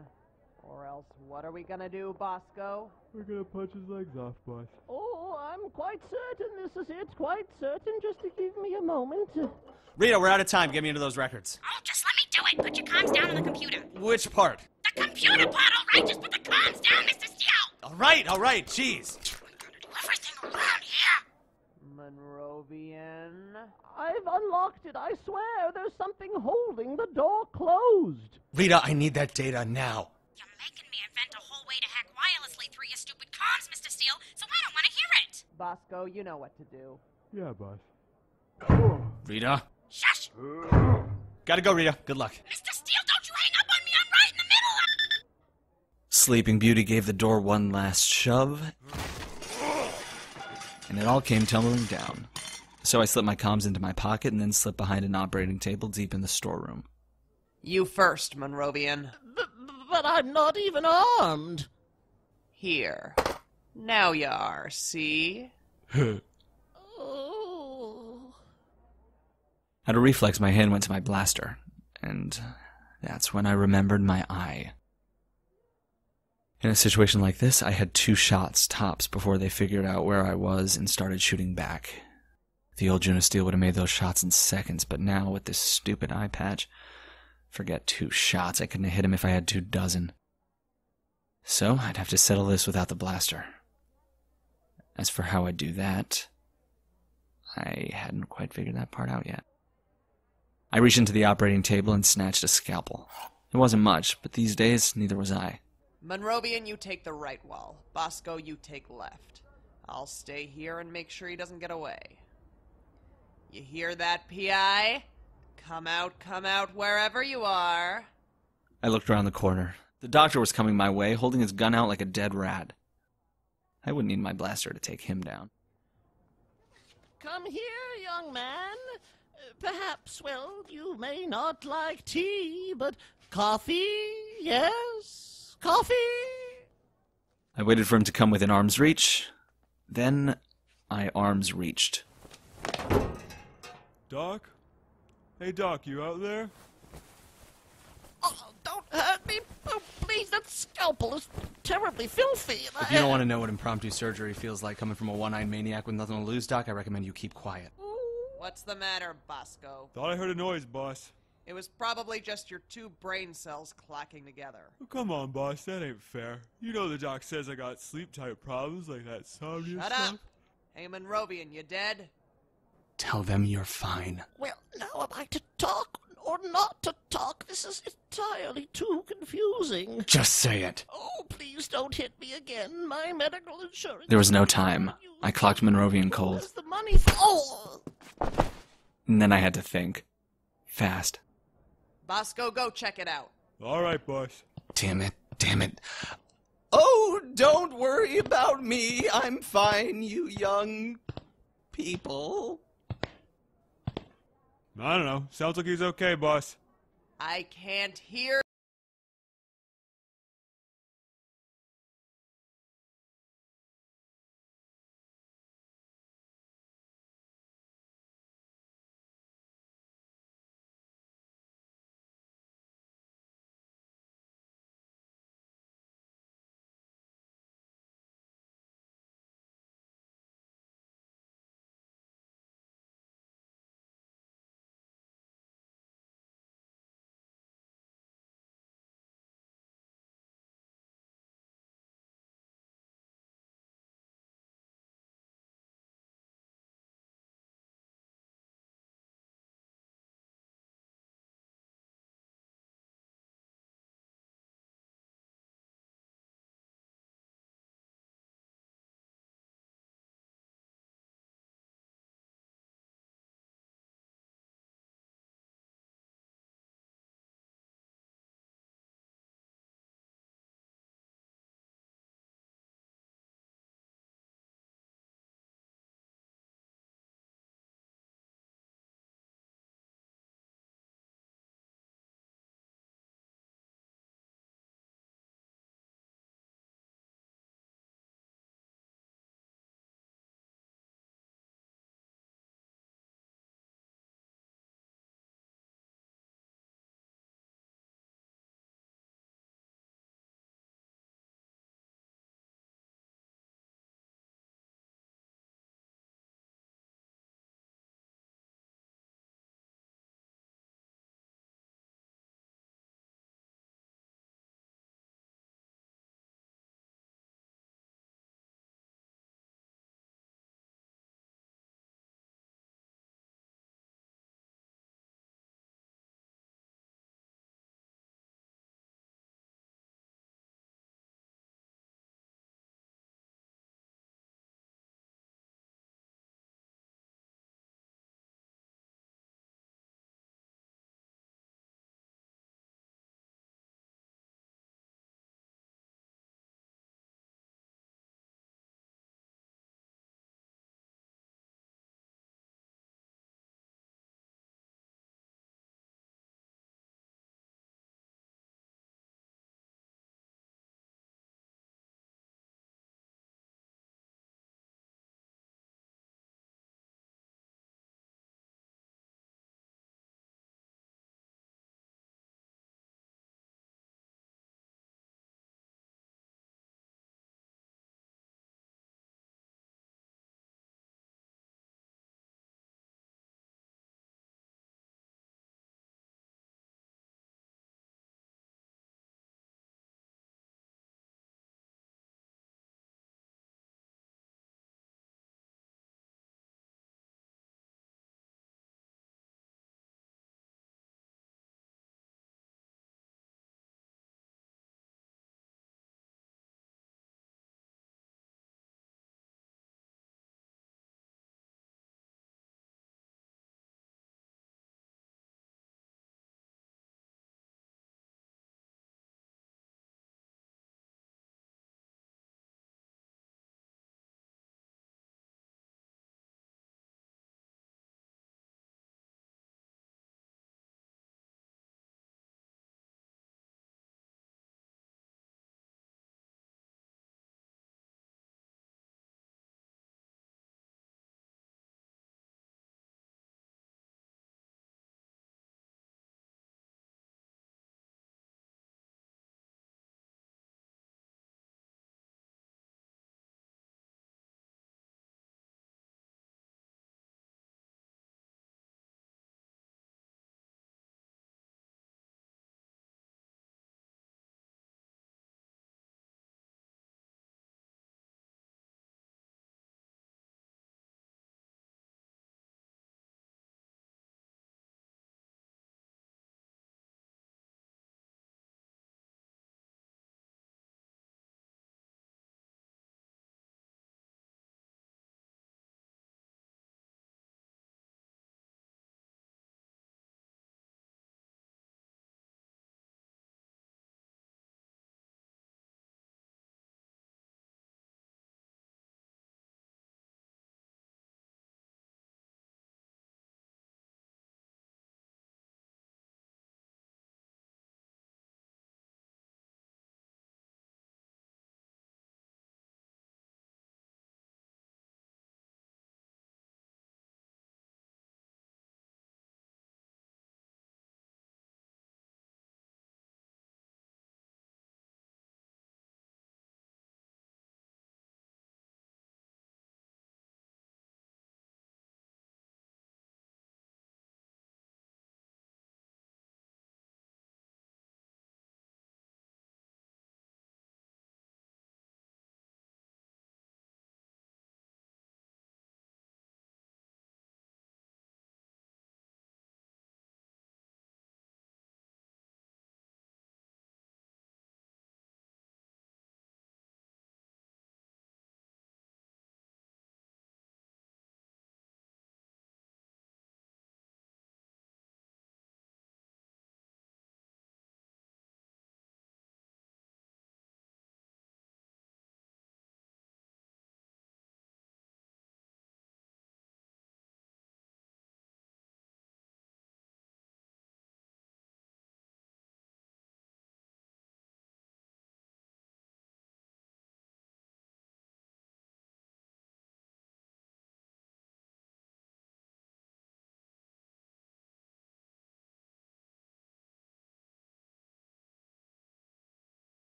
Or else what are we gonna do, Bosco? We're gonna punch his legs off, boss. Oh, I'm quite certain this is it. Quite certain. Just to give me a moment. Rita, we're out of time. Get me into those records. Oh, just let me do it. Put your comms down on the computer. Which part? The computer part, all right? Just put the comms down, Mr. Steele. All right, jeez. We gotta do everything around here. Monrovian. I've unlocked it, I swear. There's something holding the door closed. Rita, I need that data now. You're making me invent a whole way to hack wirelessly through your stupid comms, Mr. Steele, so I don't want to hear it. Bosco, you know what to do. Yeah, boss. Rita? Shush! Gotta go, Rita. Good luck. Mr. Steele, don't you hang up on me. I'm right in the middle. Sleeping Beauty gave the door one last shove, and it all came tumbling down. So I slipped my comms into my pocket and then slipped behind an operating table deep in the storeroom. You first, Monrovian. But I'm not even armed. Here. Now you are, see? Oh. At a reflex, my hand went to my blaster, and that's when I remembered my eye. In a situation like this, I had 2 shots tops before they figured out where I was and started shooting back. The old Juno Steel would have made those shots in seconds, but now with this stupid eye patch, forget 2 shots. I couldn't have hit him if I had 2 dozen. So I'd have to settle this without the blaster. As for how I'd do that, I hadn't quite figured that part out yet. I reached into the operating table and snatched a scalpel. It wasn't much, but these days, neither was I. Monrovian, you take the right wall. Bosco, you take left. I'll stay here and make sure he doesn't get away. You hear that, P.I.? Come out, wherever you are. I looked around the corner. The doctor was coming my way, holding his gun out like a dead rat. I wouldn't need my blaster to take him down. Come here, young man. Perhaps, well, you may not like tea, but coffee, yes? Coffee? I waited for him to come within arm's reach. Then I arms reached. Doc? Hey, Doc, you out there? Oh, don't hurt me. Oh, please, that scalpel is terribly filthy. If you don't want to know what impromptu surgery feels like coming from a one-eyed maniac with nothing to lose, Doc, I recommend you keep quiet. What's the matter, Bosco? Thought I heard a noise, boss. It was probably just your 2 brain cells clacking together. Oh, come on, boss, that ain't fair. You know the doc says I got sleep-type problems like that insomnia Shut stuff. up! Hey, Monrovian, you dead? Tell them you're fine. Well, now am I to talk or not to talk? This is entirely too confusing. Just say it. Oh, please don't hit me again. My medical insurance... There was no time. I clocked Monrovian cold. Where's the money for... Oh! And then I had to think. Fast. Bosco, go check it out. All right, boss. Damn it. Oh, don't worry about me. I'm fine, you young people. I don't know. Sounds like he's okay, boss. I can't hear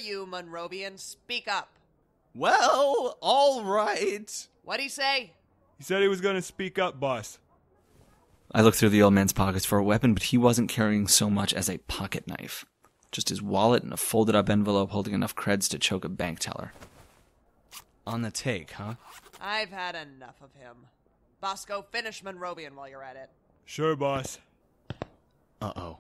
You, Monrovian, speak up. Well, all right. What'd he say? He said he was gonna speak up, boss. I looked through the old man's pockets for a weapon, but he wasn't carrying so much as a pocket knife. Just his wallet and a folded-up envelope holding enough creds to choke a bank teller. On the take, huh? I've had enough of him. Bosco, finish Monrovian while you're at it. Sure, boss. Uh-oh.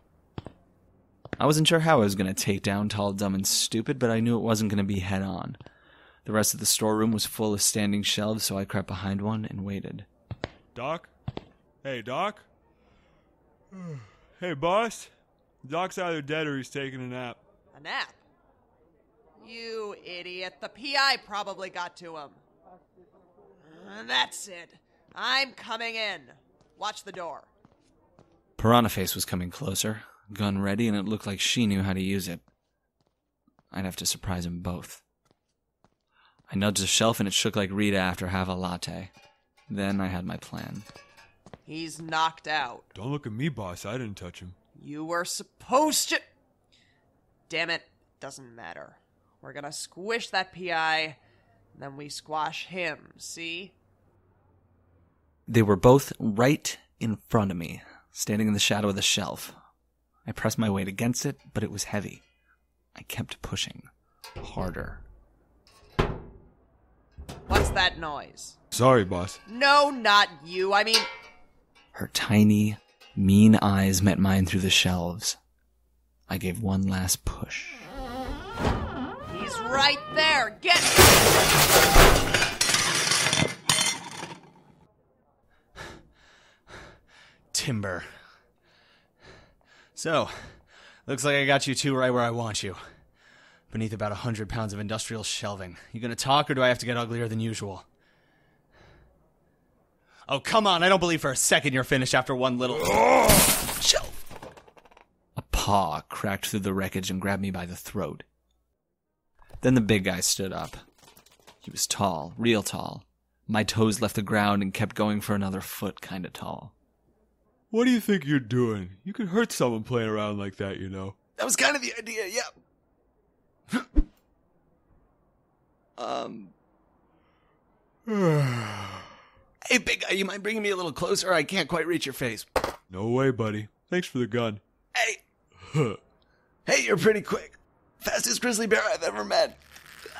I wasn't sure how I was going to take down Tall, Dumb, and Stupid, but I knew it wasn't going to be head-on. The rest of the storeroom was full of standing shelves, so I crept behind one and waited. Doc? Hey, Doc? Hey, boss? Doc's either dead or he's taking a nap. A nap? You idiot. The PI probably got to him. That's it. I'm coming in. Watch the door. Piranha Face was coming closer, gun ready, and it looked like she knew how to use it. I'd have to surprise them both. I nudged the shelf and it shook like Rita after half a latte. Then I had my plan. He's knocked out. Don't look at me, boss. I didn't touch him. You were supposed to... Damn it. Doesn't matter. We're gonna squish that PI, then we squash him, see? They were both right in front of me, standing in the shadow of the shelf. I pressed my weight against it, but it was heavy. I kept pushing. Harder. What's that noise? Sorry, boss. No, not you. I mean... Her tiny, mean eyes met mine through the shelves. I gave one last push. He's right there. Get... Timber. So, looks like I got you two right where I want you. Beneath about 100 pounds of industrial shelving. You gonna talk, or do I have to get uglier than usual? Oh, come on, I don't believe for a second you're finished after one little... shelf. A paw cracked through the wreckage and grabbed me by the throat. Then the big guy stood up. He was tall, real tall. My toes left the ground and kept going for another foot kinda tall. What do you think you're doing? You could hurt someone playing around like that, you know. That was kind of the idea, yeah. Hey, big guy, you mind bringing me a little closer? I can't quite reach your face. No way, buddy. Thanks for the gun. Hey! Hey, you're pretty quick. Fastest grizzly bear I've ever met.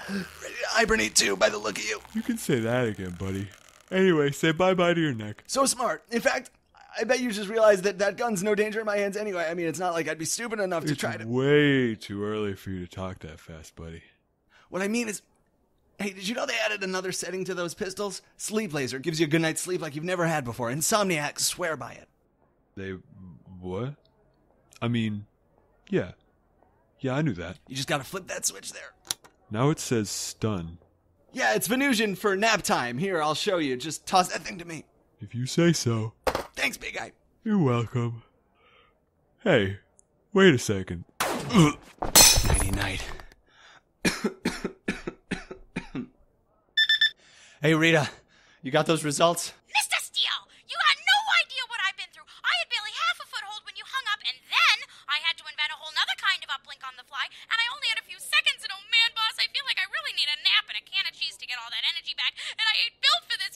Ready to hibernate too, by the look of you. You can say that again, buddy. Anyway, say bye-bye to your neck. So smart. In fact, I bet you just realized that that gun's no danger in my hands anyway. I mean, it's not like I'd be stupid enough to try to... It's way too early for you to talk that fast, buddy. What I mean is... Hey, did you know they added another setting to those pistols? Sleep laser gives you a good night's sleep like you've never had before. Insomniacs swear by it. They... what? I mean, yeah. Yeah, I knew that. You just gotta flip that switch there. Now it says stun. Yeah, it's Venusian for nap time. Here, I'll show you. Just toss that thing to me. If you say so. Thanks, big guy. You're welcome. Hey, wait a second. Nighty-night. Hey, Rita, you got those results? Mr. Steele, you got no idea what I've been through. I had barely half a foothold when you hung up, and then I had to invent a whole nother kind of uplink on the fly, and I only had a few seconds, and oh man, boss, I feel like I really need a nap and a can of cheese to get all that energy back, and I ain't built for this,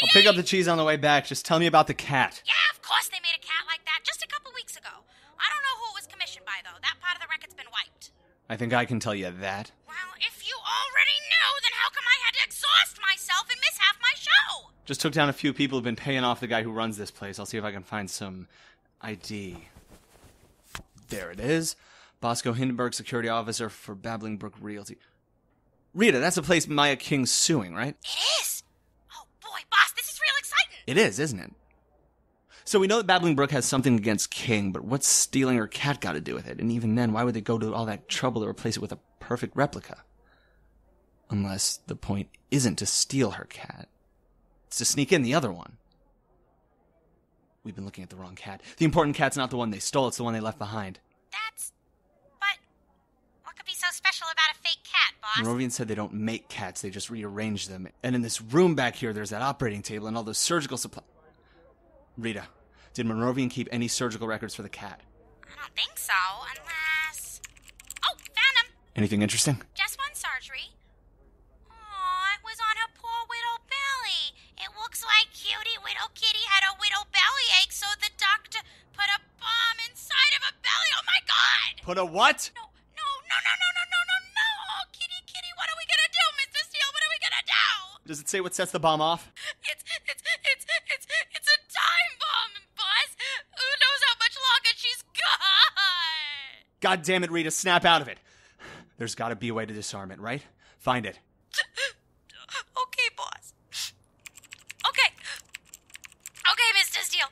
I'll pick up the cheese on the way back. Just tell me about the cat. Yeah, of course they made a cat like that just a couple weeks ago. I don't know who it was commissioned by, though. That part of the record's been wiped. I think I can tell you that. Well, if you already knew, then how come I had to exhaust myself and miss half my show? Just took down a few people who've been paying off the guy who runs this place. I'll see if I can find some ID. There it is. Bosco Hindenburg, security officer for Babbling Brook Realty. Rita, that's the place Maya King's suing, right? It is? Oh boy, boss, this is real exciting. It is, isn't it? So we know that Babbling Brook has something against King, but what's stealing her cat got to do with it? And even then, why would they go to all that trouble to replace it with a perfect replica? Unless the point isn't to steal her cat. It's to sneak in the other one. We've been looking at the wrong cat. The important cat's not the one they stole, it's the one they left behind. But what could be so special about a fake cat, boss? Monrovian said they don't make cats, they just rearrange them. And in this room back here, there's that operating table and all those surgical supplies. Rita, did Monrovian keep any surgical records for the cat? I don't think so, unless... Oh, found him! Anything interesting? Just one surgery. Aw, it was on her poor widow belly. It looks like cutie widow kitty had a widow bellyache, so the doctor put a bomb inside of her belly. Oh my God! Put a what? No. Oh, kitty, what are we gonna do, Mr. Steele? What are we gonna do? Does it say what sets the bomb off? It's a time bomb, boss. Who knows how much longer she's got? God damn it, Rita, snap out of it. There's gotta be a way to disarm it, right? Find it. Okay, boss. Okay, Mr. Steele.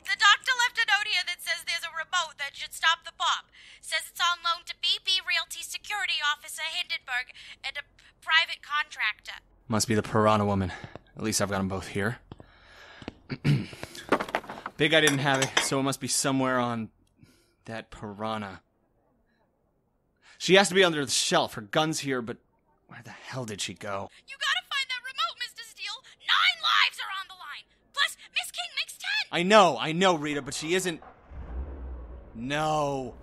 The doctor left a note here that says there's a remote that should stop the bomb. Says it's on loan to BB Realty Security Officer Hindenburg and a private contractor. Must be the Piranha Woman. At least I've got them both here. Big I didn't have it, so it must be somewhere on that Piranha. She has to be under the shelf. Her gun's here, but where the hell did she go? You gotta find that remote, Mr. Steele. 9 lives are on the line. Plus, Miss King makes 10. I know, Rita, but she isn't... No.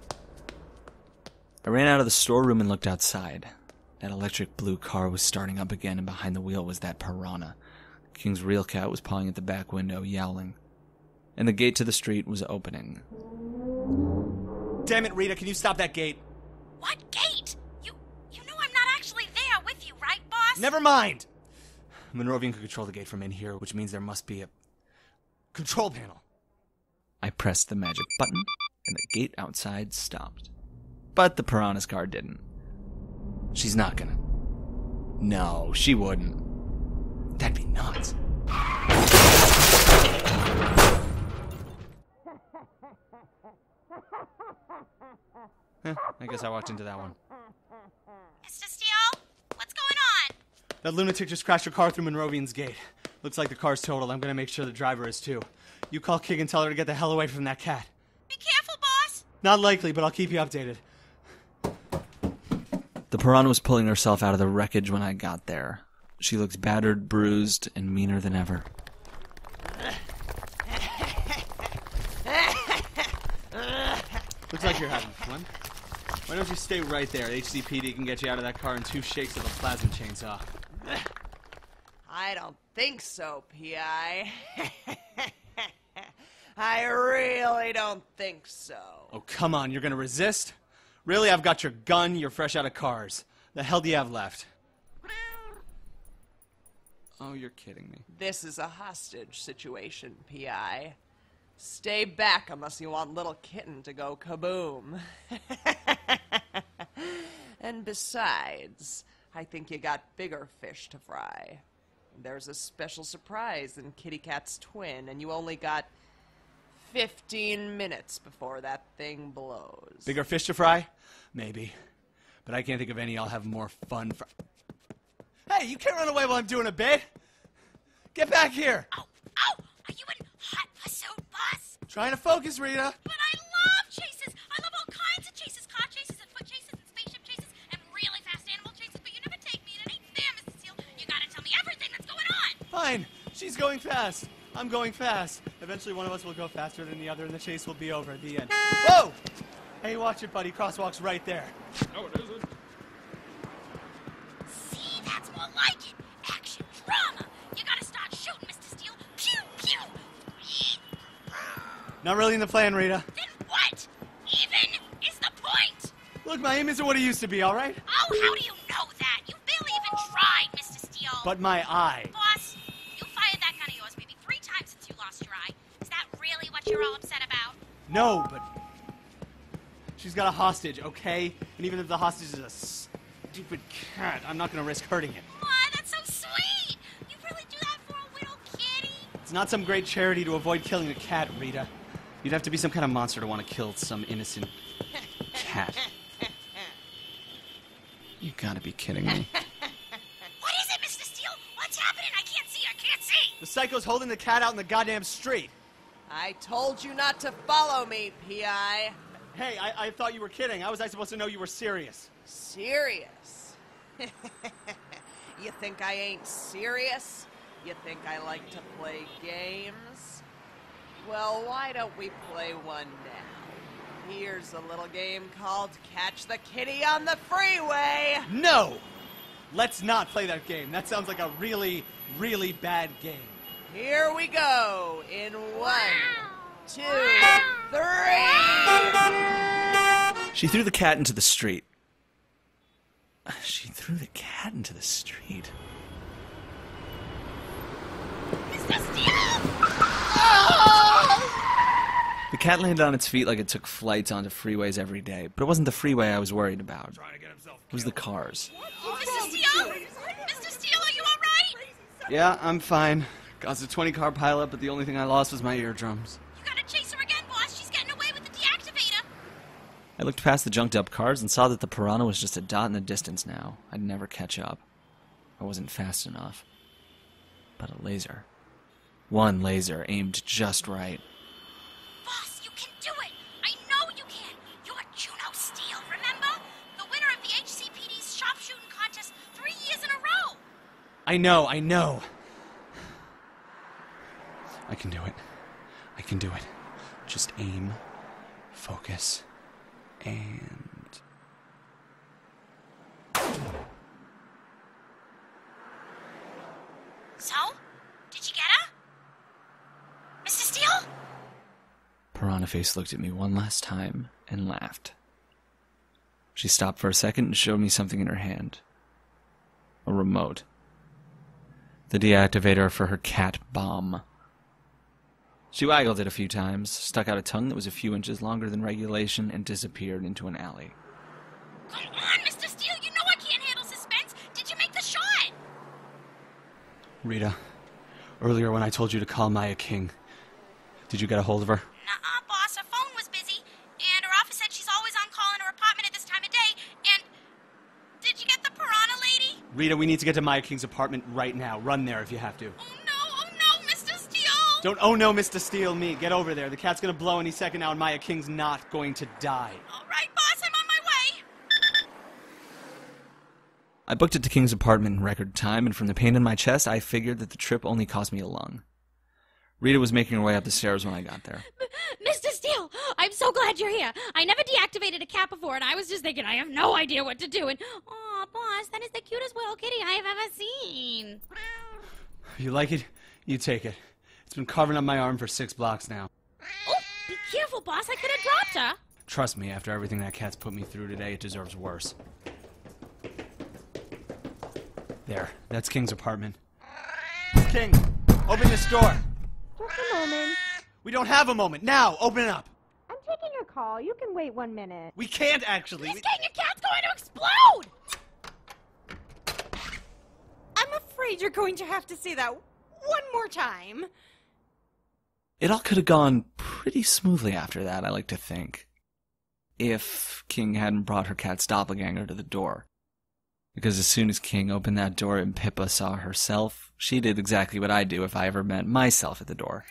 I ran out of the storeroom and looked outside. That electric blue car was starting up again, and behind the wheel was that Piranha. King's real cat was pawing at the back window, yowling. And the gate to the street was opening. Damn it, Rita, can you stop that gate? What gate? You know I'm not actually there with you, right, boss? Never mind! Monrovian could control the gate from in here, which means there must be a control panel. I pressed the magic button, and the gate outside stopped. But the Piranha's car didn't. She's not gonna. No, she wouldn't. That'd be nuts. I guess I walked into that one. Mr. Steele, what's going on? That lunatic just crashed her car through Monrovian's gate. Looks like the car's totaled. I'm gonna make sure the driver is too. You call King and tell her to get the hell away from that cat. Be careful, boss. Not likely, but I'll keep you updated. The Piranha was pulling herself out of the wreckage when I got there. She looked battered, bruised, and meaner than ever. Looks like you're having fun. Why don't you stay right there? HCPD can get you out of that car in 2 shakes of a plasma chainsaw. I don't think so, P.I. I really don't think so. Oh, come on, you're gonna resist? Really, I've got your gun, you're fresh out of cars. The hell do you have left? Oh, you're kidding me. This is a hostage situation, P.I. Stay back unless you want little kitten to go kaboom. And besides, I think you got bigger fish to fry. There's a special surprise in Kitty Cat's twin, and you only got 15 minutes before that thing blows. Bigger fish to fry? Maybe. But I can't think of any I'll have more fun for. Hey, you can't run away while I'm doing a bit! Get back here! Oh, are you in hot pursuit, boss? Trying to focus, Rita! But I love chases! I love all kinds of chases, car chases and foot chases and spaceship chases and really fast animal chases, but you never take me, and it ain't fair, Mr. Steele. You gotta tell me everything that's going on! Fine! She's going fast! I'm going fast! Eventually one of us will go faster than the other and the chase will be over at the end. Whoa! Hey, watch it, buddy. Crosswalk's right there. No, it isn't. See, that's more like it! Action drama! You gotta start shooting, Mr. Steele! Pew, pew! Not really in the plan, Rita. Then what? Even is the point! Look, my aim isn't what it used to be, alright? Oh, how do you know that? You barely even tried, Mr. Steele! But my eye. Boss, you fired that gun of yours maybe 3 times since you lost your eye. Is that really what you're all upset about? No, but she's got a hostage, okay? And even if the hostage is a stupid cat, I'm not gonna risk hurting it. Aw, that's so sweet! You really do that for a little kitty? It's not some great charity to avoid killing a cat, Rita. You'd have to be some kind of monster to want to kill some innocent cat. You gotta be kidding me. What is it, Mr. Steele? What's happening? I can't see! The psycho's holding the cat out in the goddamn street. I told you not to follow me, P.I. Hey, I thought you were kidding. How was I supposed to know you were serious? Serious? You think I ain't serious? You think I like to play games? Well, why don't we play one now? Here's a little game called Catch the Kitty on the Freeway. No! Let's not play that game. That sounds like a really, really bad game. Here we go in 1, 2, 3. She threw the cat into the street. She threw the cat into the street. Mr. Steele! The cat landed on its feet like it took flights onto freeways every day, but it wasn't the freeway I was worried about. It was the cars. Mr. Steele? Mr. Steele, are you alright? Yeah, I'm fine. Caused a 20-car pileup, but the only thing I lost was my eardrums. You gotta chase her again, boss. She's getting away with the deactivator. I looked past the junked-up cars and saw that the piranha was just a dot in the distance now. I'd never catch up. I wasn't fast enough. But a laser. One laser aimed just right. Boss, you can do it. I know you can. You're Juno Steele, remember? The winner of the HCPD's sharpshooting contest 3 years in a row. I know. I can do it. I can do it. Just aim, focus, and... So? Did you get her? Mr. Steele? Piranha Face looked at me one last time and laughed. She stopped for a second and showed me something in her hand. A remote. The deactivator for her cat bomb. She waggled it a few times, stuck out a tongue that was a few inches longer than regulation, and disappeared into an alley. Come on, Mr. Steele. You know I can't handle suspense. Did you make the shot? Rita, earlier when I told you to call Maya King, did you get a hold of her? Nuh-uh, boss. Her phone was busy, and her office said she's always on call in her apartment at this time of day, and... Did you get the piranha lady? Rita, we need to get to Maya King's apartment right now. Run there if you have to. Oh no, Mr. Steele! Don't oh no, Mr. Steele me. Get over there. The cat's gonna blow any second now and Maya King's not going to die. All right, boss, I'm on my way. I booked it to King's apartment in record time, and from the pain in my chest, I figured that the trip only cost me a lung. Rita was making her way up the stairs when I got there. Mr. Steele, I'm so glad you're here. I never deactivated a cat before, and I was just thinking I have no idea what to do. And, oh, boss, that is the cutest little kitty I have ever seen. You like it? You take it. It's been carving up my arm for 6 blocks now. Oh, be careful, boss. I could have dropped her. Trust me, after everything that cat's put me through today, it deserves worse. There, that's King's apartment. King, open this door. Just a moment. We don't have a moment. Now, open it up. I'm taking your call. You can wait 1 minute. We can't actually. Miss King, your cat's going to explode! I'm afraid you're going to have to say that one more time. It all could have gone pretty smoothly after that, I like to think. If King hadn't brought her cat's doppelganger to the door. Because as soon as King opened that door and Pippa saw herself, she did exactly what I'd do if I ever met myself at the door.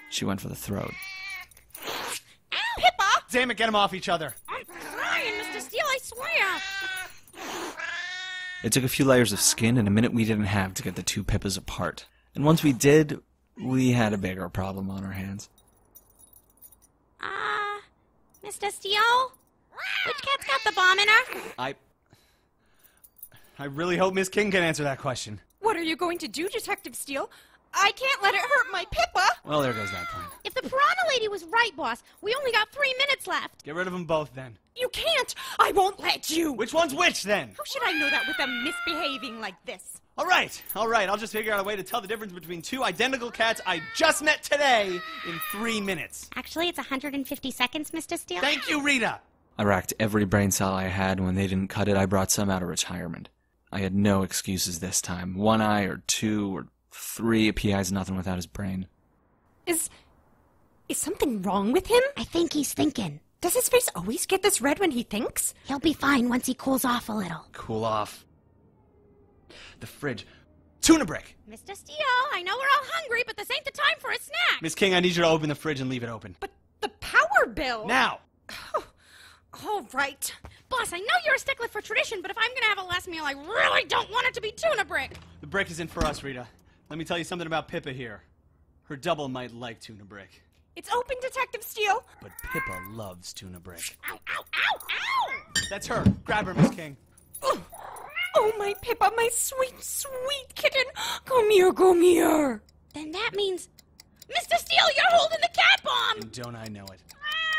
She went for the throat. Pippa! Damn it, get them off each other! I'm trying, Mr. Steele, I swear. It took a few layers of skin and a minute we didn't have to get the two Pippas apart. And once we did, we had a bigger problem on our hands. Mr. Steele? Which cat's got the bomb in her? I really hope Miss King can answer that question. What are you going to do, Detective Steele? I can't let it hurt my Pippa. Well, there goes that plan. If the piranha lady was right, boss, we only got 3 minutes left. Get rid of them both, then. You can't. I won't let you. Which one's which, then? How should I know that with them misbehaving like this? All right. I'll just figure out a way to tell the difference between two identical cats I just met today in 3 minutes. Actually, it's 150 seconds, Mr. Steele. Thank you, Rita. I racked every brain cell I had, and when they didn't cut it, I brought some out of retirement. I had no excuses this time. 1 eye or 2 or 3. A PI's nothing without his brain. Is something wrong with him? I think he's thinking. Does his face always get this red when he thinks? He'll be fine once he cools off a little. Cool off. The fridge. Tuna brick! Mr. Steele, I know we're all hungry, but this ain't the time for a snack. Miss King, I need you to open the fridge and leave it open. But the power bill! Now! Oh, all right. Boss, I know you're a stickler for tradition, but if I'm gonna have a last meal, I really don't want it to be tuna brick. The brick isn't for us, Rita. Let me tell you something about Pippa here. Her double might like tuna brick. It's open, Detective Steele. But Pippa loves tuna bread. Ow, ow, ow, ow! That's her. Grab her, Miss King. Oh, my Pippa, my sweet, sweet kitten. Come here, come here. Then that means... Mr. Steele, you're holding the cat bomb! And don't I know it?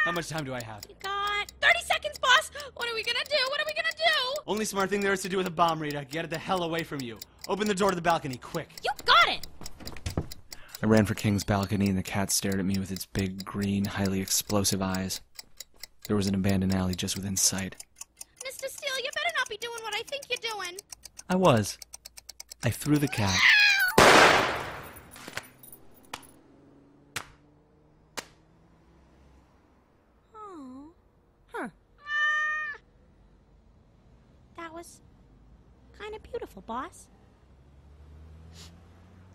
How much time do I have? You got 30 seconds, boss! What are we gonna do? What are we gonna do? Only smart thing there is to do with a bomb, Rita. Get it the hell away from you. Open the door to the balcony, quick. You got it! I ran for King's balcony and the cat stared at me with its big, green, highly explosive eyes. There was an abandoned alley just within sight. Mr. Steele, you better not be doing what I think you're doing. I was. I threw the cat. Oh. Huh. That was kind of beautiful, boss.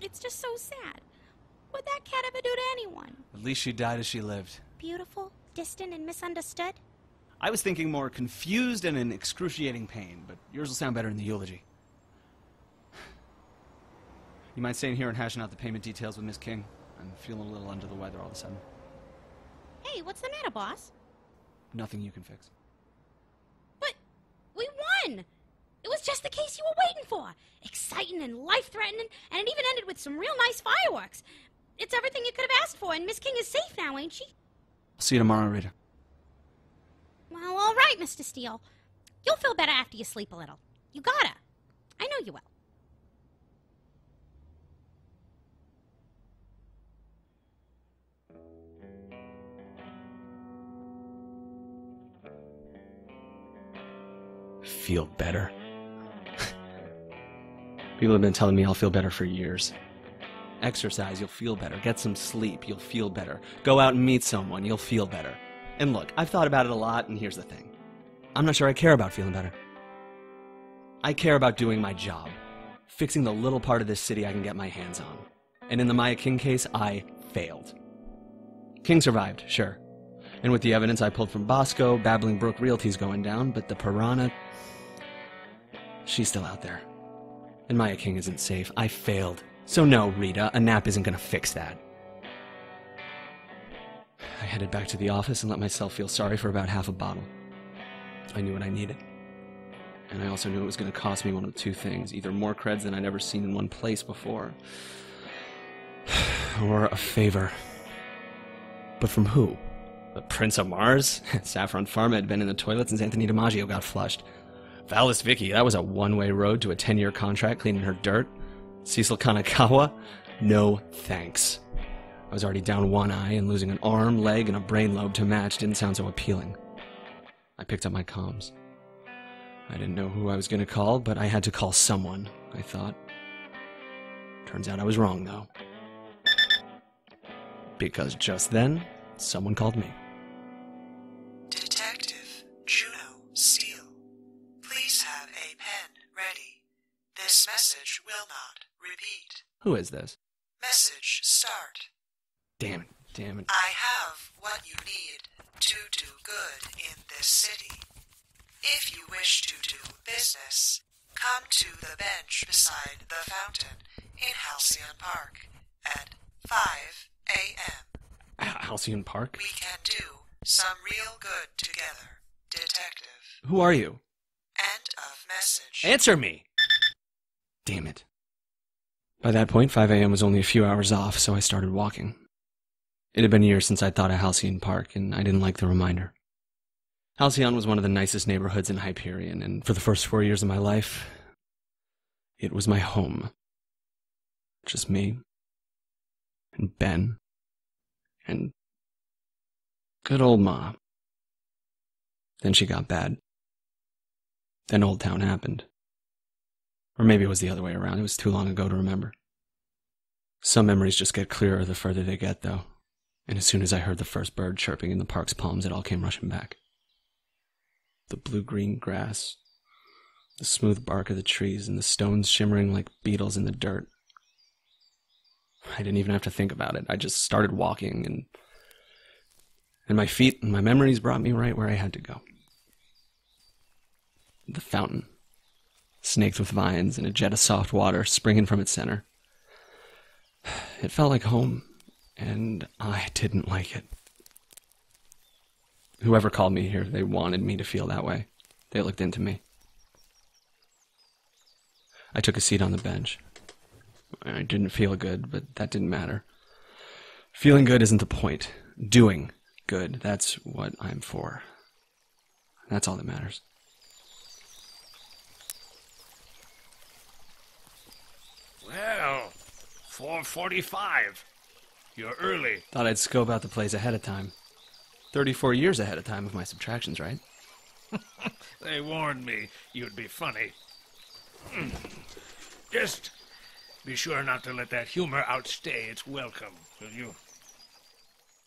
It's just so sad. What'd that cat ever do to anyone? At least she died as she lived. Beautiful, distant, and misunderstood? I was thinking more confused and in excruciating pain, but yours will sound better in the eulogy. You mind staying here and hashing out the payment details with Miss King? I'm feeling a little under the weather all of a sudden. Hey, what's the matter, boss? Nothing you can fix. But we won! It was just the case you were waiting for. Exciting and life-threatening, and it even ended with some real nice fireworks. It's everything you could have asked for, and Miss King is safe now, ain't she? I'll see you tomorrow, Rita. Well, all right, Mr. Steele. You'll feel better after you sleep a little. You gotta. I know you will. Feel better. People have been telling me I'll feel better for years. Exercise, you'll feel better. Get some sleep, you'll feel better. Go out and meet someone, you'll feel better. And look, I've thought about it a lot, and here's the thing. I'm not sure I care about feeling better. I care about doing my job. Fixing the little part of this city I can get my hands on. And in the Maya King case, I failed. King survived, sure. And with the evidence I pulled from Bosco, Babbling Brook Realty's going down, but the Piranha... she's still out there. And Maya King isn't safe. I failed. So no, Rita, a nap isn't gonna fix that. I headed back to the office and let myself feel sorry for about half a bottle. I knew what I needed. And I also knew it was gonna cost me one of two things. Either more creds than I'd ever seen in one place before. Or a favor. But from who? The Prince of Mars? Saffron Pharma had been in the toilet since Anthony DiMaggio got flushed. Valis Vicky, that was a one-way road to a 10-year contract cleaning her dirt. Cecil Kanagawa? No thanks. I was already down one eye, and losing an arm, leg, and a brain lobe to match didn't sound so appealing. I picked up my comms. I didn't know who I was going to call, but I had to call someone, I thought. Turns out I was wrong, though. Because just then, someone called me. Detective Juno Steele, please have a pen ready. This message will not repeat. Who is this? Message start. Damn it. I have what you need to do good in this city. If you wish to do business, come to the bench beside the fountain in Halcyon Park at 5 a.m. Halcyon Park? We can do some real good together, Detective. Who are you? End of message. Answer me! Damn it. By that point, 5 a.m. was only a few hours off, so I started walking. It had been years since I'd thought of Halcyon Park, and I didn't like the reminder. Halcyon was one of the nicest neighborhoods in Hyperion, and for the first 4 years of my life, it was my home. Just me, and Ben, and good old Ma. Then she got bad. Then Old Town happened. Or maybe it was the other way around. It was too long ago to remember. Some memories just get clearer the further they get, though. And as soon as I heard the first bird chirping in the park's palms, it all came rushing back. The blue-green grass, the smooth bark of the trees, and the stones shimmering like beetles in the dirt. I didn't even have to think about it. I just started walking, and my feet and my memories brought me right where I had to go. The fountain, snaked with vines and a jet of soft water springing from its center. It felt like home, and I didn't like it. Whoever called me here, they wanted me to feel that way. They looked into me. I took a seat on the bench. I didn't feel good, but that didn't matter. Feeling good isn't the point. Doing good, that's what I'm for. That's all that matters. Well, 4:45. You're early. Thought I'd scope out the place ahead of time. 34 years ahead of time, if my subtraction's right. They warned me you'd be funny. Just be sure not to let that humor outstay its welcome, will you?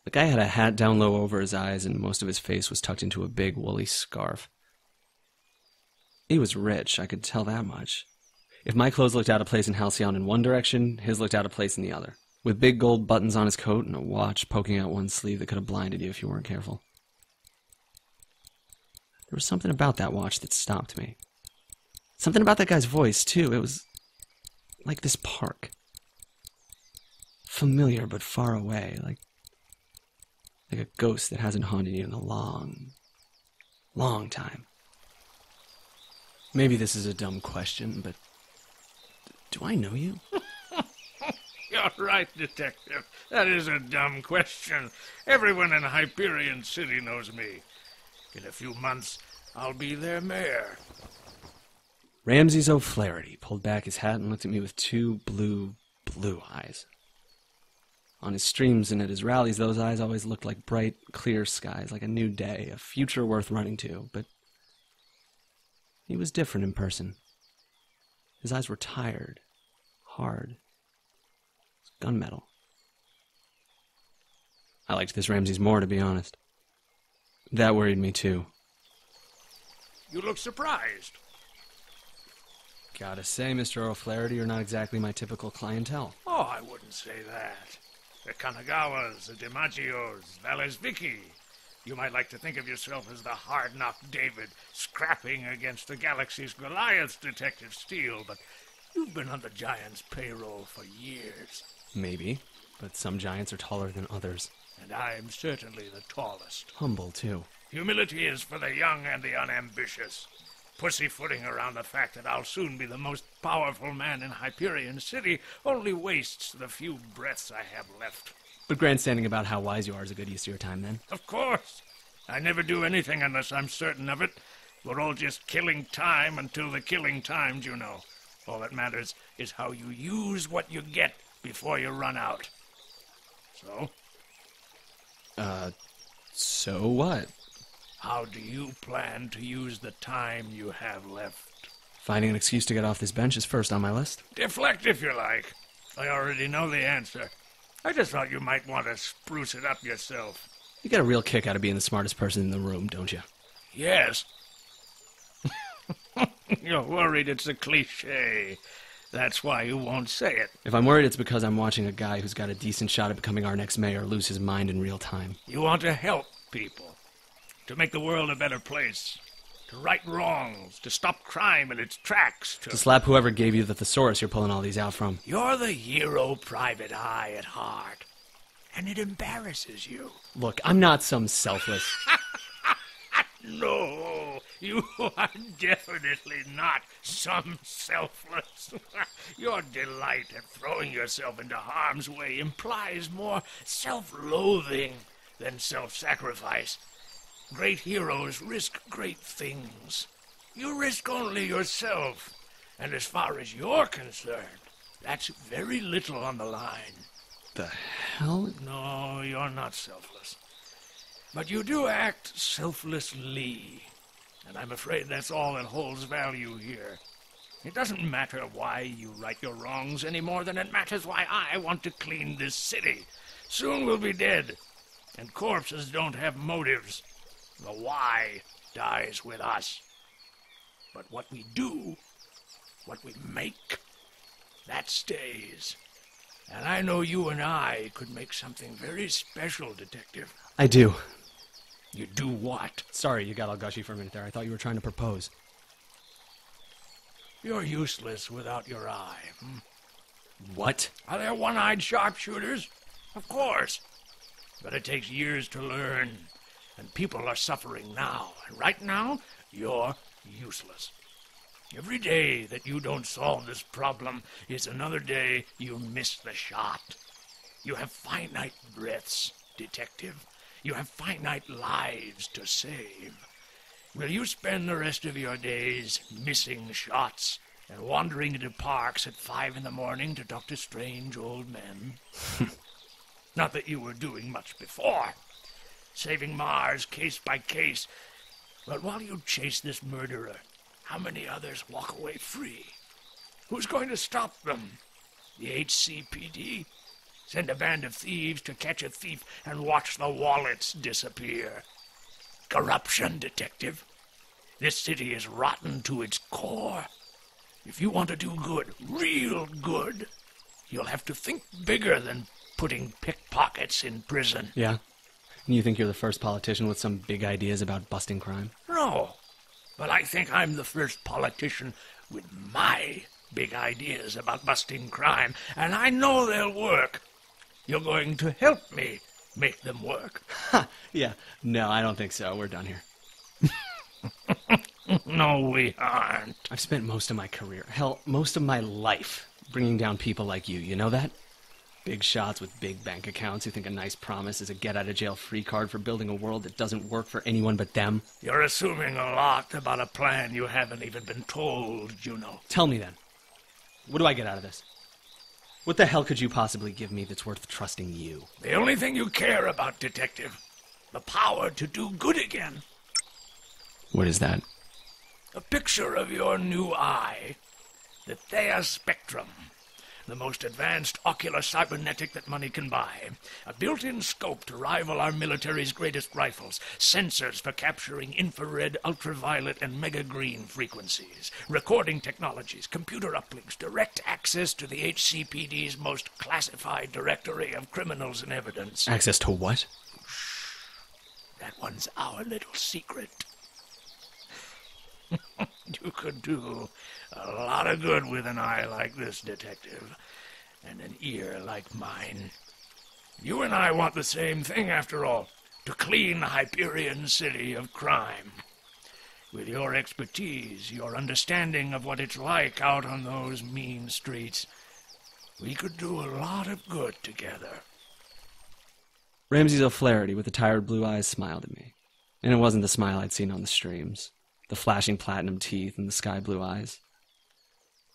The guy had a hat down low over his eyes, and most of his face was tucked into a big woolly scarf. He was rich, I could tell that much. If my clothes looked out of place in Halcyon in one direction, his looked out of place in the other, with big gold buttons on his coat and a watch poking out one sleeve that could have blinded you if you weren't careful. There was something about that watch that stopped me. Something about that guy's voice, too. It was like this park. Familiar but far away, like a ghost that hasn't haunted you in a long, long time. Maybe this is a dumb question, but do I know you? You're right, Detective. That is a dumb question. Everyone in Hyperion City knows me. In a few months, I'll be their mayor. Ramses O'Flaherty pulled back his hat and looked at me with two blue eyes. On his streams and at his rallies, those eyes always looked like bright, clear skies, like a new day, a future worth running to. But he was different in person. His eyes were tired, hard, gunmetal. I liked this Ramses more, to be honest. That worried me, too. You look surprised. Gotta say, Mr. O'Flaherty, you're not exactly my typical clientele. Oh, I wouldn't say that. The Kanagawas, the DiMaggios, Valesvicki. You might like to think of yourself as the hard-knocked David scrapping against the galaxy's Goliath, Detective Steele, but you've been on the Giants' payroll for years. Maybe, but some giants are taller than others. And I'm certainly the tallest. Humble, too. Humility is for the young and the unambitious. Pussyfooting around the fact that I'll soon be the most powerful man in Hyperion City only wastes the few breaths I have left. But grandstanding about how wise you are is a good use of your time, then? Of course. I never do anything unless I'm certain of it. We're all just killing time until the killing times, you know. All that matters is how you use what you get before you run out. So? So what? How do you plan to use the time you have left? Finding an excuse to get off this bench is first on my list. Deflect if you like. I already know the answer. I just thought you might want to spruce it up yourself. You get a real kick out of being the smartest person in the room, don't you? Yes. You're worried it's a cliché. That's why you won't say it. If I'm worried, it's because I'm watching a guy who's got a decent shot at becoming our next mayor lose his mind in real time. You want to help people. To make the world a better place. To right wrongs. To stop crime in its tracks. To slap whoever gave you the thesaurus you're pulling all these out from. You're the hero private eye at heart. And it embarrasses you. Look, I'm not some selfless... No, you are definitely not some selfless. Your delight at throwing yourself into harm's way implies more self-loathing than self-sacrifice. Great heroes risk great things. You risk only yourself. And as far as you're concerned, that's very little on the line. The hell? No, you're not selfless. But you do act selflessly, and I'm afraid that's all that holds value here. It doesn't matter why you right your wrongs any more than it matters why I want to clean this city. Soon we'll be dead, and corpses don't have motives. The why dies with us. But what we do, what we make, that stays. And I know you and I could make something very special, Detective. I do. You do what? Sorry, you got all gushy for a minute there. I thought you were trying to propose. You're useless without your eye. What? Are there one-eyed sharpshooters? Of course. But it takes years to learn, and people are suffering now. And right now, you're useless. Every day that you don't solve this problem is another day you miss the shot. You have finite breaths, detective. You have finite lives to save. Will you spend the rest of your days missing shots and wandering into parks at 5 in the morning to talk to strange old men? Not that you were doing much before, saving Mars case by case. But while you chase this murderer, how many others walk away free? Who's going to stop them? The HCPD? Send a band of thieves to catch a thief and watch the wallets disappear. Corruption, detective. This city is rotten to its core. If you want to do good, real good, you'll have to think bigger than putting pickpockets in prison. Yeah? And you think you're the first politician with some big ideas about busting crime? No, but I think I'm the first politician with my big ideas about busting crime, and I know they'll work. You're going to help me make them work. Yeah. No, I don't think so. We're done here. No, we aren't. I've spent most of my career, hell, most of my life, bringing down people like you know that? Big shots with big bank accounts who think a nice promise is a get-out-of-jail-free card for building a world that doesn't work for anyone but them. You're assuming a lot about a plan you haven't even been told, Juno. Tell me then. What do I get out of this? What the hell could you possibly give me that's worth trusting you? The only thing you care about, detective. The power to do good again. What is that? A picture of your new eye. The Thea Spectrum. The most advanced ocular cybernetic that money can buy. A built-in scope to rival our military's greatest rifles. Sensors for capturing infrared, ultraviolet, and mega-green frequencies. Recording technologies, computer uplinks, direct access to the HCPD's most classified directory of criminals and evidence. Access to what? That one's our little secret. You could do a lot of good with an eye like this, detective, and an ear like mine. You and I want the same thing, after all, to clean the Hyperion city of crime. With your expertise, your understanding of what it's like out on those mean streets, we could do a lot of good together. Ramses O'Flaherty with the tired blue eyes smiled at me. And it wasn't the smile I'd seen on the streams. The flashing platinum teeth and the sky blue eyes.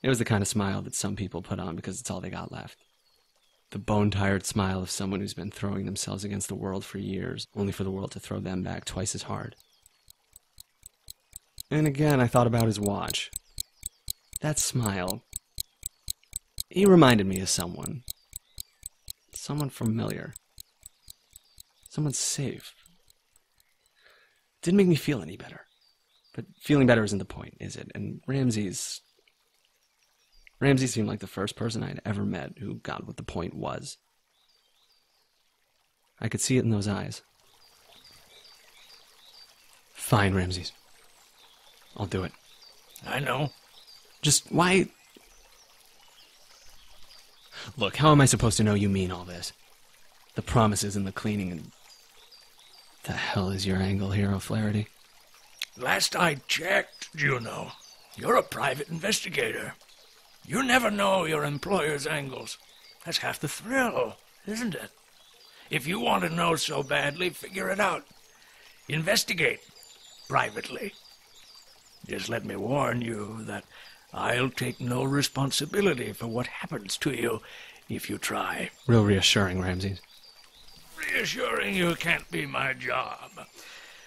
It was the kind of smile that some people put on because it's all they got left. The bone-tired smile of someone who's been throwing themselves against the world for years, only for the world to throw them back twice as hard. And again, I thought about his watch. That smile. He reminded me of someone. Someone familiar. Someone safe. Didn't make me feel any better. But feeling better isn't the point, is it? And Ramses seemed like the first person I'd ever met who got what the point was. I could see it in those eyes. Fine, Ramses. I'll do it. I know. Just why... Look, how am I supposed to know you mean all this? The promises and the cleaning and... The hell is your angle here, O'Flaherty? Last I checked, Juno, you're a private investigator. You never know your employer's angles. That's half the thrill, isn't it? If you want to know so badly, figure it out. Investigate. Privately. Just let me warn you that I'll take no responsibility for what happens to you if you try. Real reassuring, Ramses. Reassuring you can't be my job.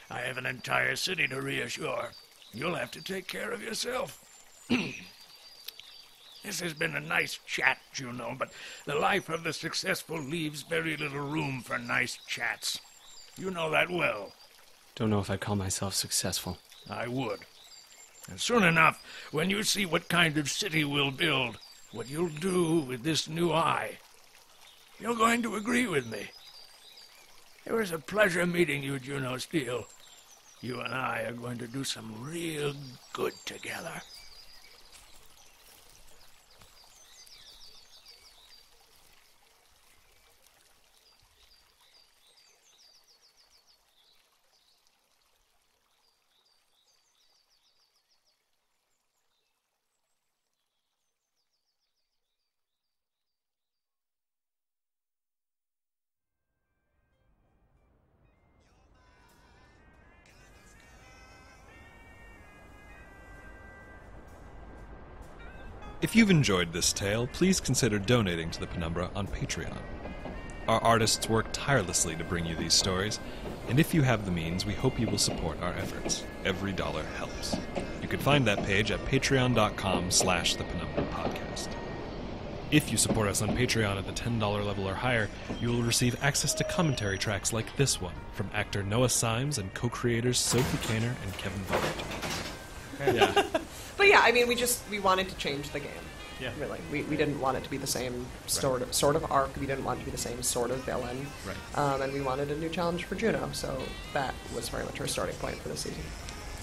I have an entire city to reassure. You'll have to take care of yourself. This has been a nice chat, Juno, but the life of the successful leaves very little room for nice chats. You know that well. Don't know if I'd call myself successful. I would. And soon enough, when you see what kind of city we'll build, what you'll do with this new eye, you're going to agree with me. It was a pleasure meeting you, Juno Steele. You and I are going to do some real good together. If you've enjoyed this tale, please consider donating to the Penumbra on Patreon. Our artists work tirelessly to bring you these stories, and if you have the means, we hope you will support our efforts. Every dollar helps. You can find that page at patreon.com/thepenumbrapodcast. If you support us on Patreon at the $10 level or higher, you will receive access to commentary tracks like this one from actor Noah Symes and co-creators Sophie Kaner and Kevin Vibert. Yeah. But yeah, I mean, we wanted to change the game. Yeah. Really. We didn't want it to be the same sort of arc. We didn't want it to be the same sort of villain. Right. And we wanted a new challenge for Juno, so that was very much our starting point for this season.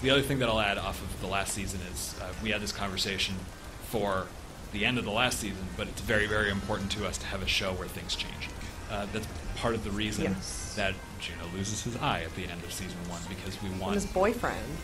The other thing that I'll add off of the last season is we had this conversation for the end of the last season, but it's very, very important to us to have a show where things change. That's part of the reason that Juno loses his eye at the end of season 1, because we want... And his boyfriend.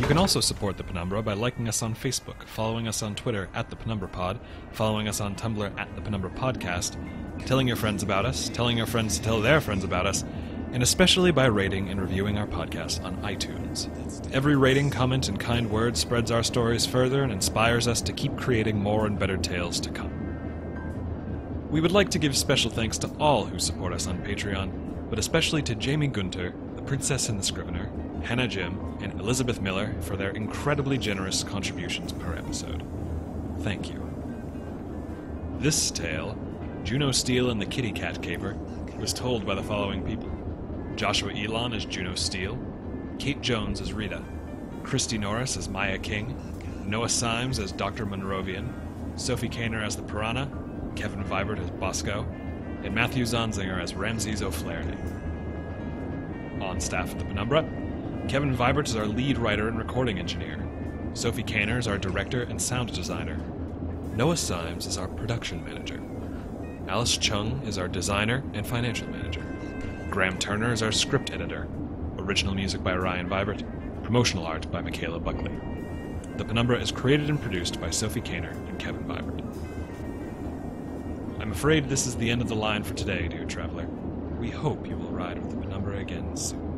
You can also support the Penumbra by liking us on Facebook, following us on Twitter at the Penumbra Pod, following us on Tumblr at the Penumbra Podcast, telling your friends about us, telling your friends to tell their friends about us, and especially by rating and reviewing our podcast on iTunes. Every rating, comment, and kind word spreads our stories further and inspires us to keep creating more and better tales to come. We would like to give special thanks to all who support us on Patreon, but especially to Jamie Gunter, the Princess and the Scrivener, Hannah Jim, and Elizabeth Miller for their incredibly generous contributions per episode. Thank you. This tale, Juno Steele and the Kitty Cat Caper, was told by the following people: Joshua Elon as Juno Steele, Kate Jones as Rita, Christy Norris as Maya King, Noah Symes as Dr. Monrovian, Sophie Kaner as the Piranha, Kevin Vibert as Bosco, and Matthew Zonzinger as Ramses O'Flaherty. On staff at the Penumbra, Kevin Vibert is our lead writer and recording engineer. Sophie Kaner is our director and sound designer. Noah Symes is our production manager. Alice Chung is our designer and financial manager. Graham Turner is our script editor. Original music by Ryan Vibert. Promotional art by Michaela Buckley. The Penumbra is created and produced by Sophie Kaner and Kevin Vibert. I'm afraid this is the end of the line for today, dear traveler. We hope you will ride with the Penumbra again soon.